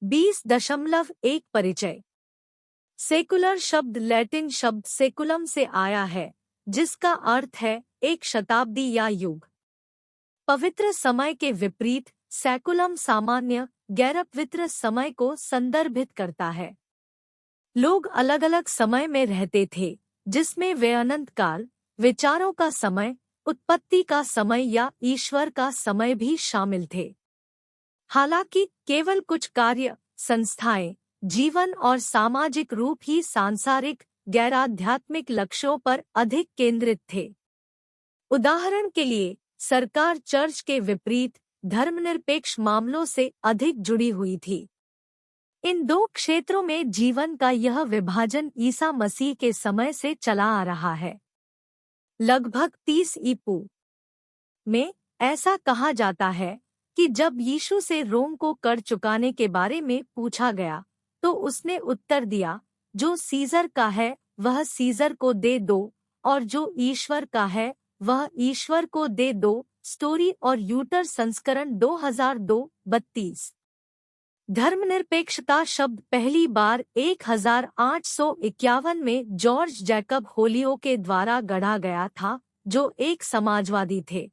20.1 परिचय। सेकुलर शब्द लैटिन शब्द सेकुलम से आया है, जिसका अर्थ है एक शताब्दी या युग। पवित्र समय के विपरीत सेकुलम सामान्य गैरपवित्र समय को संदर्भित करता है। लोग अलग अलग समय में रहते थे, जिसमें वे अनंत काल, विचारों का समय, उत्पत्ति का समय या ईश्वर का समय भी शामिल थे। हालांकि केवल कुछ कार्य, संस्थाएं, जीवन और सामाजिक रूप ही सांसारिक गैराध्यात्मिक लक्ष्यों पर अधिक केंद्रित थे। उदाहरण के लिए, सरकार चर्च के विपरीत धर्मनिरपेक्ष मामलों से अधिक जुड़ी हुई थी। इन दो क्षेत्रों में जीवन का यह विभाजन ईसा मसीह के समय से चला आ रहा है। लगभग 30 ईपू में ऐसा कहा जाता है कि जब यीशु से रोम को कर चुकाने के बारे में पूछा गया, तो उसने उत्तर दिया, जो सीजर का है वह सीजर को दे दो, और जो ईश्वर का है वह ईश्वर को दे दो। स्टोरी और यूटर संस्करण 2002-32। धर्मनिरपेक्षता शब्द पहली बार 1851 में जॉर्ज जैकब होलियो के द्वारा गढ़ा गया था, जो एक समाजवादी थे।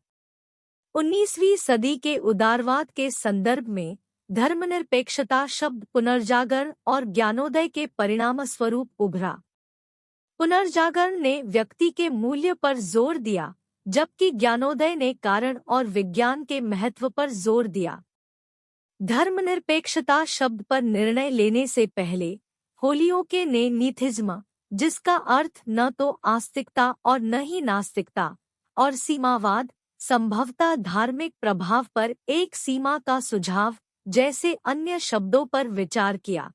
19वीं सदी के उदारवाद के संदर्भ में धर्मनिरपेक्षता शब्द पुनर्जागरण और ज्ञानोदय के परिणामस्वरूप उभरा। पुनर्जागरण ने व्यक्ति के मूल्य पर जोर दिया, जबकि ज्ञानोदय ने कारण और विज्ञान के महत्व पर जोर दिया। धर्मनिरपेक्षता शब्द पर निर्णय लेने से पहले होलियोके ने नीथिज्म, जिसका अर्थ न तो आस्तिकता और न ही नास्तिकता, और सीमावाद, संभवतः धार्मिक प्रभाव पर एक सीमा का सुझाव, जैसे अन्य शब्दों पर विचार किया।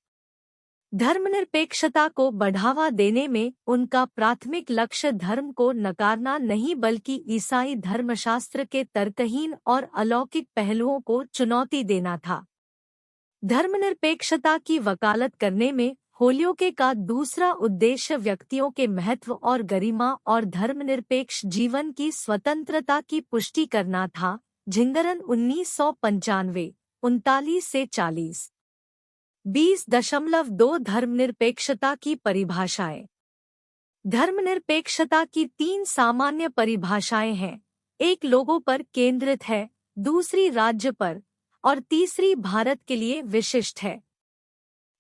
धर्मनिरपेक्षता को बढ़ावा देने में उनका प्राथमिक लक्ष्य धर्म को नकारना नहीं बल्कि ईसाई धर्मशास्त्र के तर्कहीन और अलौकिक पहलुओं को चुनौती देना था। धर्मनिरपेक्षता की वकालत करने में होलियोके का दूसरा उद्देश्य व्यक्तियों के महत्व और गरिमा और धर्मनिरपेक्ष जीवन की स्वतंत्रता की पुष्टि करना था। झिंगरन 1995, 39-40। 20.2 धर्मनिरपेक्षता की परिभाषाएं। धर्मनिरपेक्षता की 3 सामान्य परिभाषाएं हैं। एक लोगों पर केंद्रित है, दूसरी राज्य पर, और तीसरी भारत के लिए विशिष्ट है।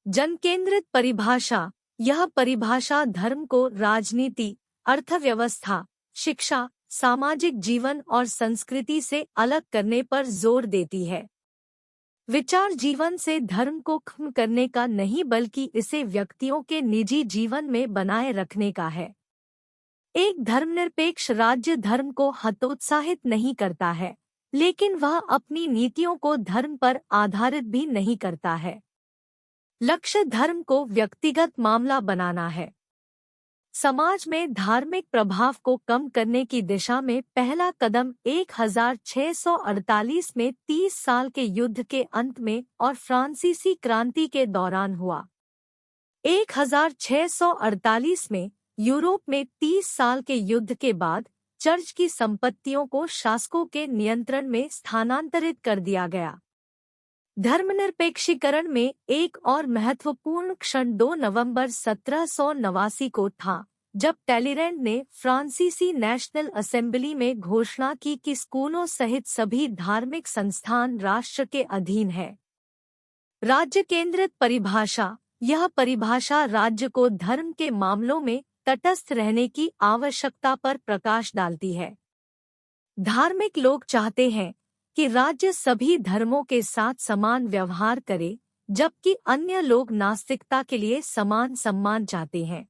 जनकेंद्रित परिभाषा। यह परिभाषा धर्म को राजनीति, अर्थव्यवस्था, शिक्षा, सामाजिक जीवन और संस्कृति से अलग करने पर जोर देती है। विचार जीवन से धर्म को खत्म करने का नहीं बल्कि इसे व्यक्तियों के निजी जीवन में बनाए रखने का है। एक धर्मनिरपेक्ष राज्य धर्म को हतोत्साहित नहीं करता है, लेकिन वह अपनी नीतियों को धर्म पर आधारित भी नहीं करता है। लक्ष्य धर्म को व्यक्तिगत मामला बनाना है। समाज में धार्मिक प्रभाव को कम करने की दिशा में पहला कदम 1648 में 30 साल के युद्ध के अंत में और फ्रांसीसी क्रांति के दौरान हुआ। 1648 में यूरोप में 30 साल के युद्ध के बाद चर्च की संपत्तियों को शासकों के नियंत्रण में स्थानांतरित कर दिया गया। धर्मनिरपेक्षीकरण में एक और महत्वपूर्ण क्षण 2 नवंबर 1789 को था, जब टैलीरैंड ने फ्रांसीसी नेशनल असेंबली में घोषणा की कि स्कूलों सहित सभी धार्मिक संस्थान राष्ट्र के अधीन है। राज्य केंद्रित परिभाषा। यह परिभाषा राज्य को धर्म के मामलों में तटस्थ रहने की आवश्यकता पर प्रकाश डालती है। धार्मिक लोग चाहते हैं कि राज्य सभी धर्मों के साथ समान व्यवहार करे, जबकि अन्य लोग नास्तिकता के लिए समान सम्मान चाहते हैं।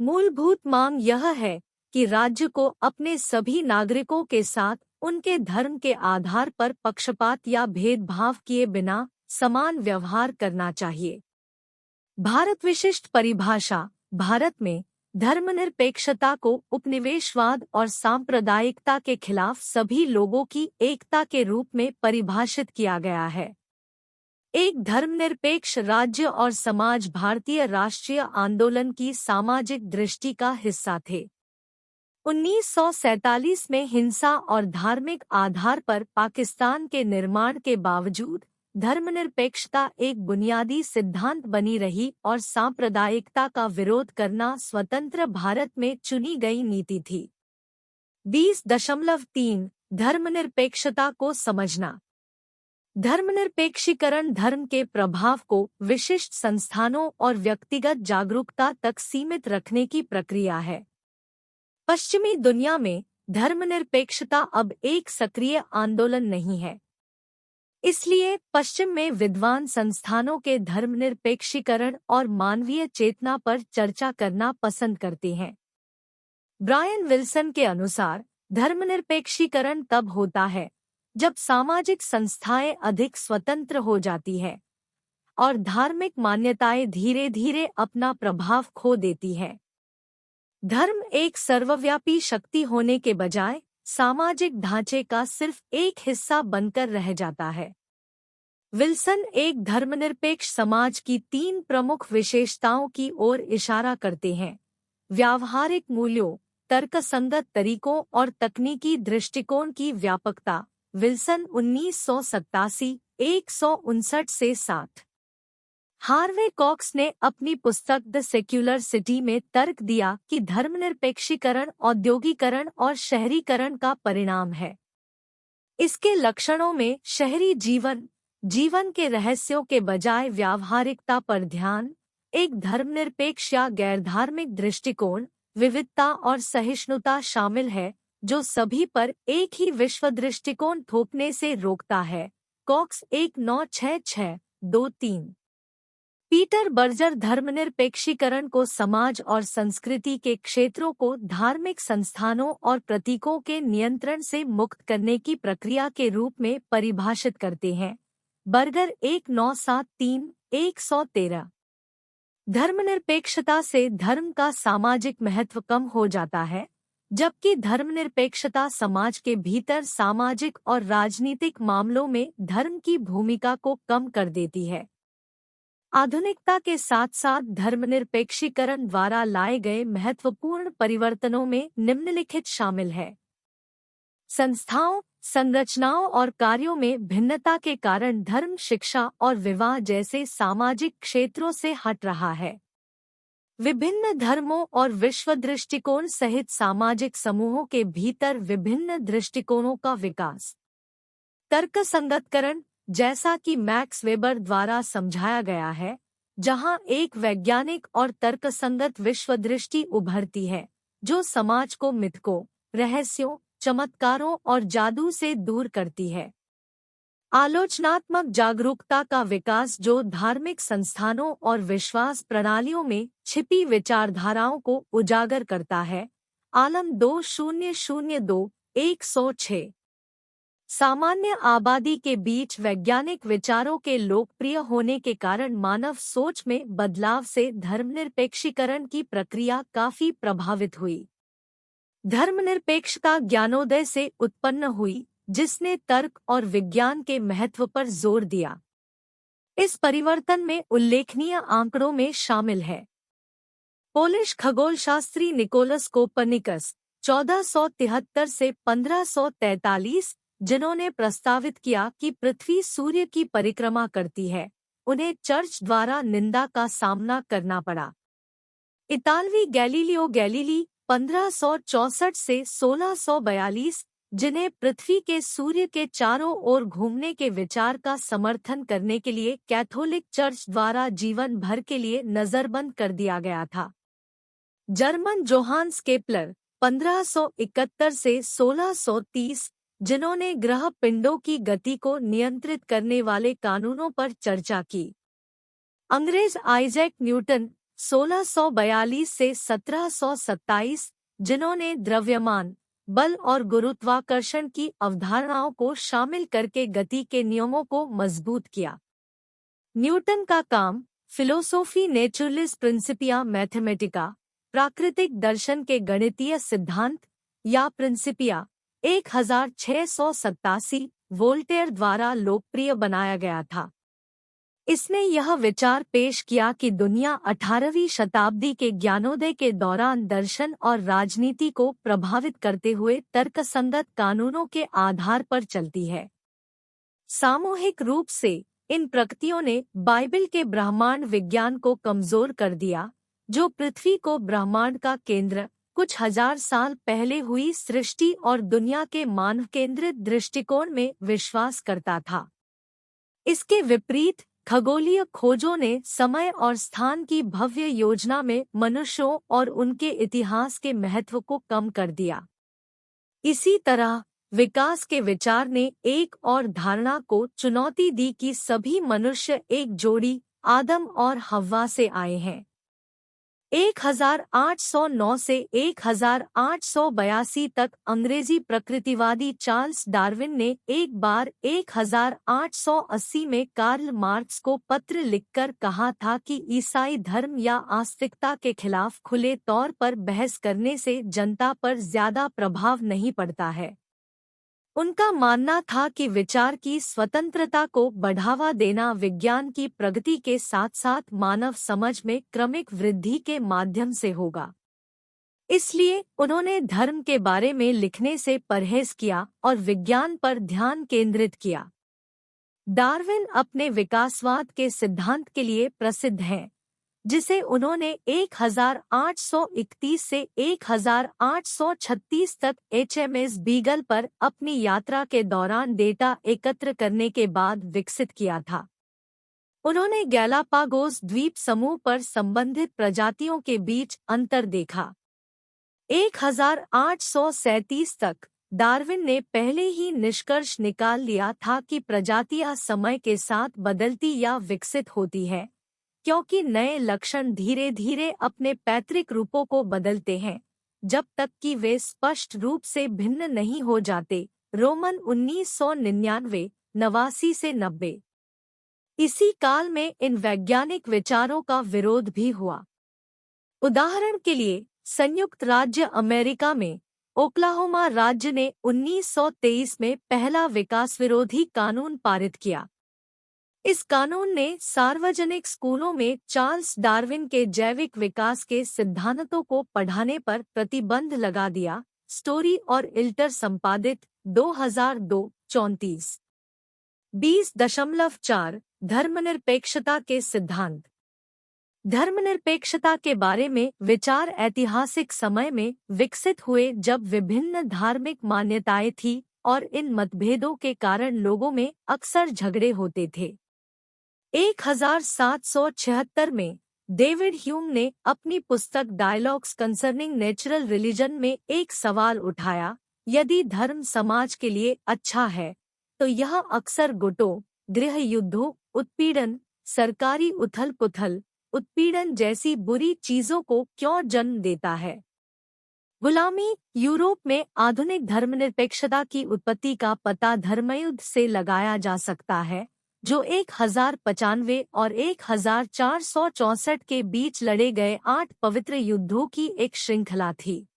मूलभूत मांग यह है कि राज्य को अपने सभी नागरिकों के साथ उनके धर्म के आधार पर पक्षपात या भेदभाव किए बिना समान व्यवहार करना चाहिए। भारत विशिष्ट परिभाषा। भारत में धर्मनिरपेक्षता को उपनिवेशवाद और सांप्रदायिकता के खिलाफ सभी लोगों की एकता के रूप में परिभाषित किया गया है। एक धर्मनिरपेक्ष राज्य और समाज भारतीय राष्ट्रीय आंदोलन की सामाजिक दृष्टि का हिस्सा थे। 1947 में हिंसा और धार्मिक आधार पर पाकिस्तान के निर्माण के बावजूद धर्मनिरपेक्षता एक बुनियादी सिद्धांत बनी रही और सांप्रदायिकता का विरोध करना स्वतंत्र भारत में चुनी गई नीति थी। 20.3 धर्मनिरपेक्षता को समझना। धर्मनिरपेक्षीकरण धर्म के प्रभाव को विशिष्ट संस्थानों और व्यक्तिगत जागरूकता तक सीमित रखने की प्रक्रिया है। पश्चिमी दुनिया में धर्मनिरपेक्षता अब एक सक्रिय आंदोलन नहीं है। इसलिए पश्चिम में विद्वान संस्थानों के धर्मनिरपेक्षीकरण और मानवीय चेतना पर चर्चा करना पसंद करते हैं। ब्रायन विल्सन के अनुसार धर्मनिरपेक्षीकरण तब होता है जब सामाजिक संस्थाएं अधिक स्वतंत्र हो जाती है और धार्मिक मान्यताएं धीरे धीरे अपना प्रभाव खो देती है। धर्म एक सर्वव्यापी शक्ति होने के बजाय सामाजिक ढांचे का सिर्फ एक हिस्सा बनकर रह जाता है। विल्सन एक धर्मनिरपेक्ष समाज की 3 प्रमुख विशेषताओं की ओर इशारा करते हैं: व्यावहारिक मूल्यों, तर्कसंगत तरीकों और तकनीकी दृष्टिकोण की व्यापकता। विल्सन 1987, 159 से 60। हार्वे कॉक्स ने अपनी पुस्तक द सेक्युलर सिटी में तर्क दिया कि धर्मनिरपेक्षीकरण औद्योगीकरण और शहरीकरण का परिणाम है। इसके लक्षणों में शहरी जीवन के रहस्यों के बजाय व्यावहारिकता पर ध्यान, एक धर्मनिरपेक्ष या गैरधार्मिक दृष्टिकोण, विविधता और सहिष्णुता शामिल है जो सभी पर एक ही विश्व दृष्टिकोण थोपने से रोकता है। कॉक्स 1966-23। पीटर बर्जर धर्मनिरपेक्षीकरण को समाज और संस्कृति के क्षेत्रों को धार्मिक संस्थानों और प्रतीकों के नियंत्रण से मुक्त करने की प्रक्रिया के रूप में परिभाषित करते हैं। बर्गर 1973-113। धर्मनिरपेक्षता से धर्म का सामाजिक महत्व कम हो जाता है, जबकि धर्मनिरपेक्षता समाज के भीतर सामाजिक और राजनीतिक मामलों में धर्म की भूमिका को कम कर देती है। आधुनिकता के साथ साथ धर्मनिरपेक्षीकरण द्वारा लाए गए महत्वपूर्ण परिवर्तनों में निम्नलिखित शामिल है। संस्थाओं, संरचनाओं और कार्यों में भिन्नता के कारण धर्म शिक्षा और विवाह जैसे सामाजिक क्षेत्रों से हट रहा है। विभिन्न धर्मों और विश्व दृष्टिकोण सहित सामाजिक समूहों के भीतर विभिन्न दृष्टिकोणों का विकास। तर्कसंगतकरण, जैसा कि मैक्स वेबर द्वारा समझाया गया है, जहां एक वैज्ञानिक और तर्कसंगत विश्वदृष्टि उभरती है जो समाज को मिथकों, रहस्यों, चमत्कारों और जादू से दूर करती है। आलोचनात्मक जागरूकता का विकास जो धार्मिक संस्थानों और विश्वास प्रणालियों में छिपी विचारधाराओं को उजागर करता है। आलम 2002-106। सामान्य आबादी के बीच वैज्ञानिक विचारों के लोकप्रिय होने के कारण मानव सोच में बदलाव से धर्मनिरपेक्षीकरण की प्रक्रिया काफी प्रभावित हुई। धर्मनिरपेक्षता ज्ञानोदय से उत्पन्न हुई, जिसने तर्क और विज्ञान के महत्व पर जोर दिया। इस परिवर्तन में उल्लेखनीय आंकड़ों में शामिल है: पोलिश खगोलशास्त्री निकोलस कोपर्निकस 1473 से 1543, जिन्होंने प्रस्तावित किया कि पृथ्वी सूर्य की परिक्रमा करती है, उन्हें चर्च द्वारा निंदा का सामना करना पड़ा। इतालवी गैलीलियो गैलीली 1564 से 1642, जिन्हें पृथ्वी के सूर्य के चारों ओर घूमने के विचार का समर्थन करने के लिए कैथोलिक चर्च द्वारा जीवन भर के लिए नजरबंद कर दिया गया था। जर्मन जोहान्स केपलर 1571 से 1630, जिन्होंने ग्रह पिंडों की गति को नियंत्रित करने वाले कानूनों पर चर्चा की। अंग्रेज आइजैक न्यूटन 1642 से 1727, जिन्होंने द्रव्यमान, बल और गुरुत्वाकर्षण की अवधारणाओं को शामिल करके गति के नियमों को मजबूत किया। न्यूटन का काम फिलोसोफी नेचुरलिस प्रिंसिपिया मैथमेटिका, प्राकृतिक दर्शन के गणितीय सिद्धांत या प्रिंसिपिया 1687, वोल्टेयर द्वारा लोकप्रिय बनाया गया था। इसने यह विचार पेश किया कि दुनिया 18वीं शताब्दी के ज्ञानोदय के दौरान दर्शन और राजनीति को प्रभावित करते हुए तर्कसंगत कानूनों के आधार पर चलती है। सामूहिक रूप से इन प्रकृतियों ने बाइबल के ब्रह्मांड विज्ञान को कमजोर कर दिया, जो पृथ्वी को ब्रह्मांड का केंद्र, कुछ हजार साल पहले हुई सृष्टि और दुनिया के मानव केंद्रित दृष्टिकोण में विश्वास करता था। इसके विपरीत खगोलीय खोजों ने समय और स्थान की भव्य योजना में मनुष्यों और उनके इतिहास के महत्व को कम कर दिया। इसी तरह विकास के विचार ने एक और धारणा को चुनौती दी कि सभी मनुष्य एक जोड़ी आदम और हव्वा से आए हैं। 1809 से 1882 तक अंग्रेजी प्रकृतिवादी चार्ल्स डार्विन ने एक बार 1880 में कार्ल मार्क्स को पत्र लिखकर कहा था कि ईसाई धर्म या आस्तिकता के खिलाफ खुले तौर पर बहस करने से जनता पर ज्यादा प्रभाव नहीं पड़ता है। उनका मानना था कि विचार की स्वतंत्रता को बढ़ावा देना विज्ञान की प्रगति के साथ साथ मानव समझ में क्रमिक वृद्धि के माध्यम से होगा। इसलिए उन्होंने धर्म के बारे में लिखने से परहेज किया और विज्ञान पर ध्यान केंद्रित किया। डार्विन अपने विकासवाद के सिद्धांत के लिए प्रसिद्ध हैं, जिसे उन्होंने 1831 से 1836 तक HMS बीगल पर अपनी यात्रा के दौरान डेटा एकत्र करने के बाद विकसित किया था। उन्होंने गैलापागोस द्वीप समूह पर संबंधित प्रजातियों के बीच अंतर देखा। 1837 तक डार्विन ने पहले ही निष्कर्ष निकाल लिया था कि प्रजातियां समय के साथ बदलती या विकसित होती हैं, क्योंकि नए लक्षण धीरे धीरे अपने पैतृक रूपों को बदलते हैं जब तक कि वे स्पष्ट रूप से भिन्न नहीं हो जाते। रोमन 1999, 89 से 90। इसी काल में इन वैज्ञानिक विचारों का विरोध भी हुआ। उदाहरण के लिए संयुक्त राज्य अमेरिका में ओक्लाहोमा राज्य ने 1923 में पहला विकास विरोधी कानून पारित किया। इस कानून ने सार्वजनिक स्कूलों में चार्ल्स डार्विन के जैविक विकास के सिद्धांतों को पढ़ाने पर प्रतिबंध लगा दिया। स्टोरी और इल्टर संपादित 2002, 34। 20.4 धर्मनिरपेक्षता के सिद्धांत। धर्मनिरपेक्षता के बारे में विचार ऐतिहासिक समय में विकसित हुए जब विभिन्न धार्मिक मान्यताएं थीं और इन मतभेदों के कारण लोगों में अक्सर झगड़े होते थे। 1776 में डेविड ह्यूम ने अपनी पुस्तक डायलॉग्स कंसर्निंग नेचुरल रिलीजन में एक सवाल उठाया, यदि धर्म समाज के लिए अच्छा है तो यह अक्सर गुटों, गृह युद्धों, उत्पीड़न, सरकारी उथल-पुथल, उत्पीड़न जैसी बुरी चीजों को क्यों जन्म देता है। गुलामी। यूरोप में आधुनिक धर्मनिरपेक्षता की उत्पत्ति का पता धर्मयुद्ध से लगाया जा सकता है, जो 1095 और 1464 के बीच लड़े गए 8 पवित्र युद्धों की एक श्रृंखला थी।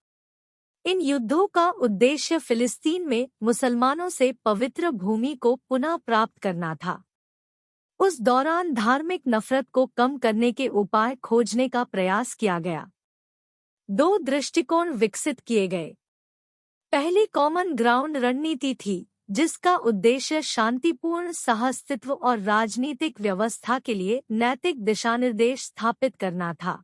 इन युद्धों का उद्देश्य फिलिस्तीन में मुसलमानों से पवित्र भूमि को पुनः प्राप्त करना था। उस दौरान धार्मिक नफरत को कम करने के उपाय खोजने का प्रयास किया गया। 2 दृष्टिकोण विकसित किए गए। पहली कॉमन ग्राउंड रणनीति थी, जिसका उद्देश्य शांतिपूर्ण सहअस्तित्व और राजनीतिक व्यवस्था के लिए नैतिक दिशानिर्देश स्थापित करना था।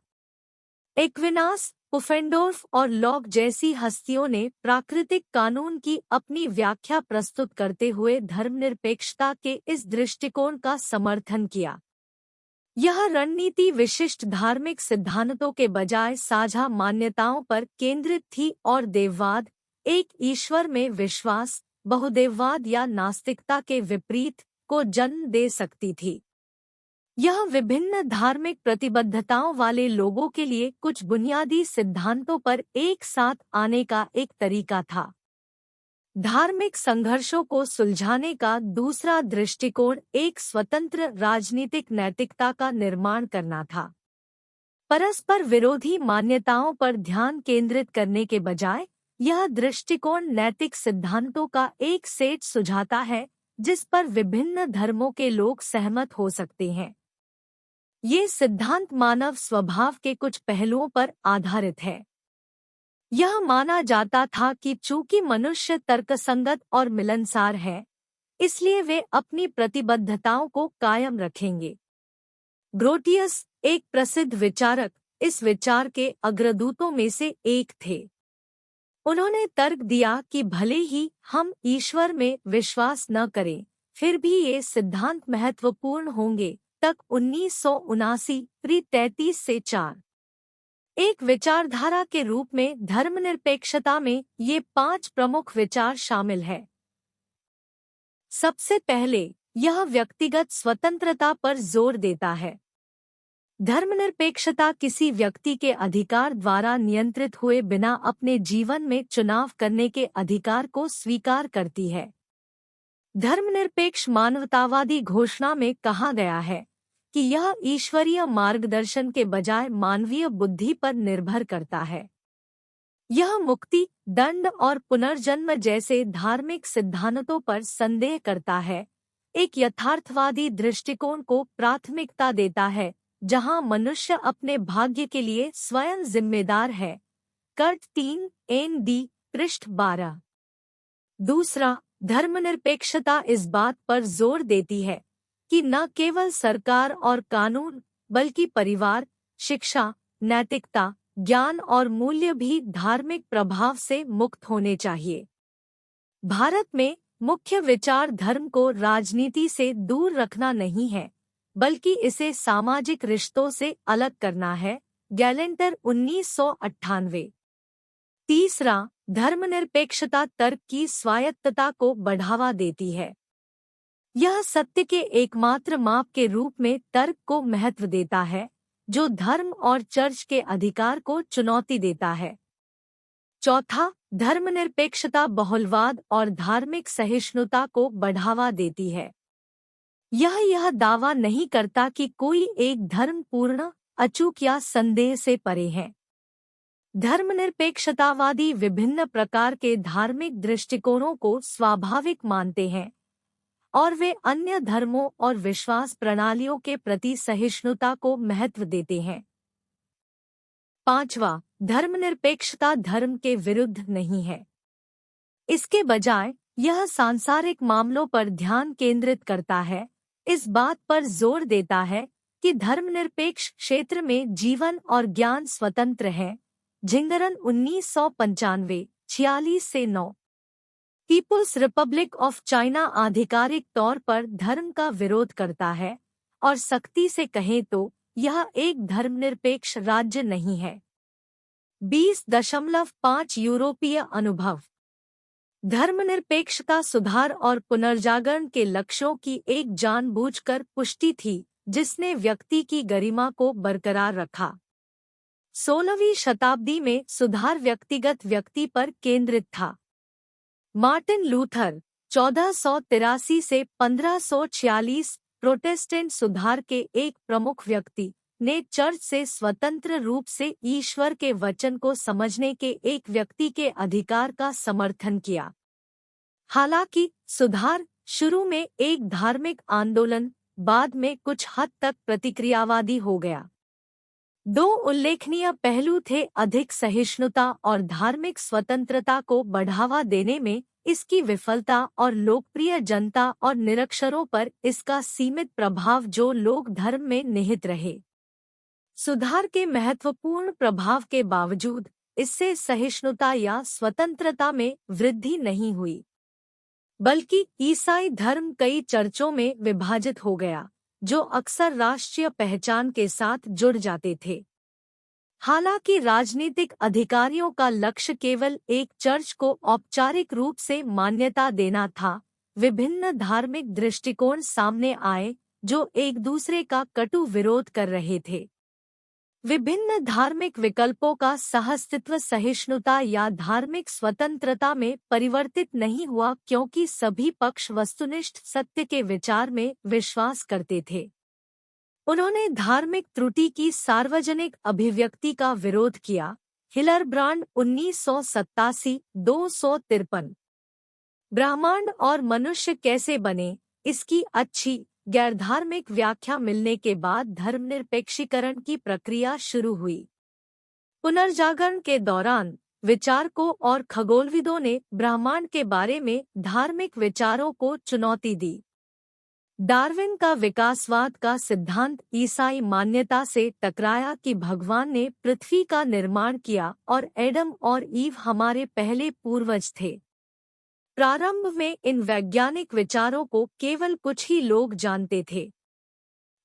एक्विनास, पुफेंडोर्फ और लॉक जैसी हस्तियों ने प्राकृतिक कानून की अपनी व्याख्या प्रस्तुत करते हुए धर्मनिरपेक्षता के इस दृष्टिकोण का समर्थन किया। यह रणनीति विशिष्ट धार्मिक सिद्धांतों के बजाय साझा मान्यताओं पर केंद्रित थी और देववाद, एक ईश्वर में विश्वास, बहुदेववाद या नास्तिकता के विपरीत को जन्म दे सकती थी। यह विभिन्न धार्मिक प्रतिबद्धताओं वाले लोगों के लिए कुछ बुनियादी सिद्धांतों पर एक साथ आने का एक तरीका था। धार्मिक संघर्षों को सुलझाने का दूसरा दृष्टिकोण एक स्वतंत्र राजनीतिक नैतिकता का निर्माण करना था। परस्पर विरोधी मान्यताओं पर ध्यान केंद्रित करने के बजाय यह दृष्टिकोण नैतिक सिद्धांतों का एक सेट सुझाता है जिस पर विभिन्न धर्मों के लोग सहमत हो सकते हैं। ये सिद्धांत मानव स्वभाव के कुछ पहलुओं पर आधारित है। यह माना जाता था कि चूंकि मनुष्य तर्कसंगत और मिलनसार है, इसलिए वे अपनी प्रतिबद्धताओं को कायम रखेंगे। ग्रोटियस, एक प्रसिद्ध विचारक, इस विचार के अग्रदूतों में से एक थे। उन्होंने तर्क दिया कि भले ही हम ईश्वर में विश्वास न करें, फिर भी ये सिद्धांत महत्वपूर्ण होंगे। तक 1979 प्री 33 से 4। एक विचारधारा के रूप में धर्मनिरपेक्षता में ये 5 प्रमुख विचार शामिल हैं। सबसे पहले, यह व्यक्तिगत स्वतंत्रता पर जोर देता है। धर्मनिरपेक्षता किसी व्यक्ति के अधिकार द्वारा नियंत्रित हुए बिना अपने जीवन में चुनाव करने के अधिकार को स्वीकार करती है। धर्मनिरपेक्ष मानवतावादी घोषणा में कहा गया है कि यह ईश्वरीय मार्गदर्शन के बजाय मानवीय बुद्धि पर निर्भर करता है। यह मुक्ति, दंड और पुनर्जन्म जैसे धार्मिक सिद्धांतों पर संदेह करता है, एक यथार्थवादी दृष्टिकोण को प्राथमिकता देता है जहां मनुष्य अपने भाग्य के लिए स्वयं जिम्मेदार है। कर्ट 3 ND पृष्ठ 12। दूसरा, धर्मनिरपेक्षता इस बात पर जोर देती है कि न केवल सरकार और कानून, बल्कि परिवार, शिक्षा, नैतिकता, ज्ञान और मूल्य भी धार्मिक प्रभाव से मुक्त होने चाहिए। भारत में मुख्य विचार धर्म को राजनीति से दूर रखना नहीं है, बल्कि इसे सामाजिक रिश्तों से अलग करना है। गैलेंटर 1998। तीसरा, धर्मनिरपेक्षता तर्क की स्वायत्तता को बढ़ावा देती है। यह सत्य के एकमात्र माप के रूप में तर्क को महत्व देता है, जो धर्म और चर्च के अधिकार को चुनौती देता है। चौथा, धर्मनिरपेक्षता बहुलवाद और धार्मिक सहिष्णुता को बढ़ावा देती है। यह दावा नहीं करता कि कोई एक धर्म पूर्ण, अचूक या संदेह से परे है। धर्मनिरपेक्षतावादी विभिन्न प्रकार के धार्मिक दृष्टिकोणों को स्वाभाविक मानते हैं और वे अन्य धर्मों और विश्वास प्रणालियों के प्रति सहिष्णुता को महत्व देते हैं। पांचवा, धर्मनिरपेक्षता धर्म के विरुद्ध नहीं है। इसके बजाय यह सांसारिक मामलों पर ध्यान केंद्रित करता है, इस बात पर जोर देता है कि धर्मनिरपेक्ष क्षेत्र में जीवन और ज्ञान स्वतंत्र है। झिंगरन 1995, 46 से 9। पीपुल्स रिपब्लिक ऑफ चाइना आधिकारिक तौर पर धर्म का विरोध करता है और सख्ती से कहें तो यह एक धर्मनिरपेक्ष राज्य नहीं है। 20.5 यूरोपीय अनुभव। धर्मनिरपेक्षता सुधार और पुनर्जागरण के लक्ष्यों की एक जानबूझकर पुष्टि थी, जिसने व्यक्ति की गरिमा को बरकरार रखा। 16वीं शताब्दी में सुधार व्यक्तिगत व्यक्ति पर केंद्रित था। मार्टिन लूथर 1483 से 1546, प्रोटेस्टेंट सुधार के एक प्रमुख व्यक्ति, ने चर्च से स्वतंत्र रूप से ईश्वर के वचन को समझने के एक व्यक्ति के अधिकार का समर्थन किया। हालांकि सुधार शुरू में एक धार्मिक आंदोलन, बाद में कुछ हद तक प्रतिक्रियावादी हो गया। 2 उल्लेखनीय पहलू थे अधिक सहिष्णुता और धार्मिक स्वतंत्रता को बढ़ावा देने में इसकी विफलता और लोकप्रिय जनता और निरक्षरों पर इसका सीमित प्रभाव जो लोग धर्म में निहित रहे। सुधार के महत्वपूर्ण प्रभाव के बावजूद इससे सहिष्णुता या स्वतंत्रता में वृद्धि नहीं हुई, बल्कि ईसाई धर्म कई चर्चों में विभाजित हो गया, जो अक्सर राष्ट्रीय पहचान के साथ जुड़ जाते थे। हालांकि राजनीतिक अधिकारियों का लक्ष्य केवल एक चर्च को औपचारिक रूप से मान्यता देना था, विभिन्न धार्मिक दृष्टिकोण सामने आए जो एक दूसरे का कटु विरोध कर रहे थे। विभिन्न धार्मिक विकल्पों का सहअस्तित्व सहिष्णुता या धार्मिक स्वतंत्रता में परिवर्तित नहीं हुआ, क्योंकि सभी पक्ष वस्तुनिष्ठ सत्य के विचार में विश्वास करते थे। उन्होंने धार्मिक त्रुटि की सार्वजनिक अभिव्यक्ति का विरोध किया। हिलरब्रांड 1987, 253। ब्रह्मांड और मनुष्य कैसे बने, इसकी अच्छी गैरधार्मिक व्याख्या मिलने के बाद धर्मनिरपेक्षीकरण की प्रक्रिया शुरू हुई। पुनर्जागरण के दौरान विचारकों और खगोलविदों ने ब्रह्मांड के बारे में धार्मिक विचारों को चुनौती दी। डार्विन का विकासवाद का सिद्धांत ईसाई मान्यता से टकराया कि भगवान ने पृथ्वी का निर्माण किया और एडम और ईव हमारे पहले पूर्वज थे। प्रारंभ में इन वैज्ञानिक विचारों को केवल कुछ ही लोग जानते थे।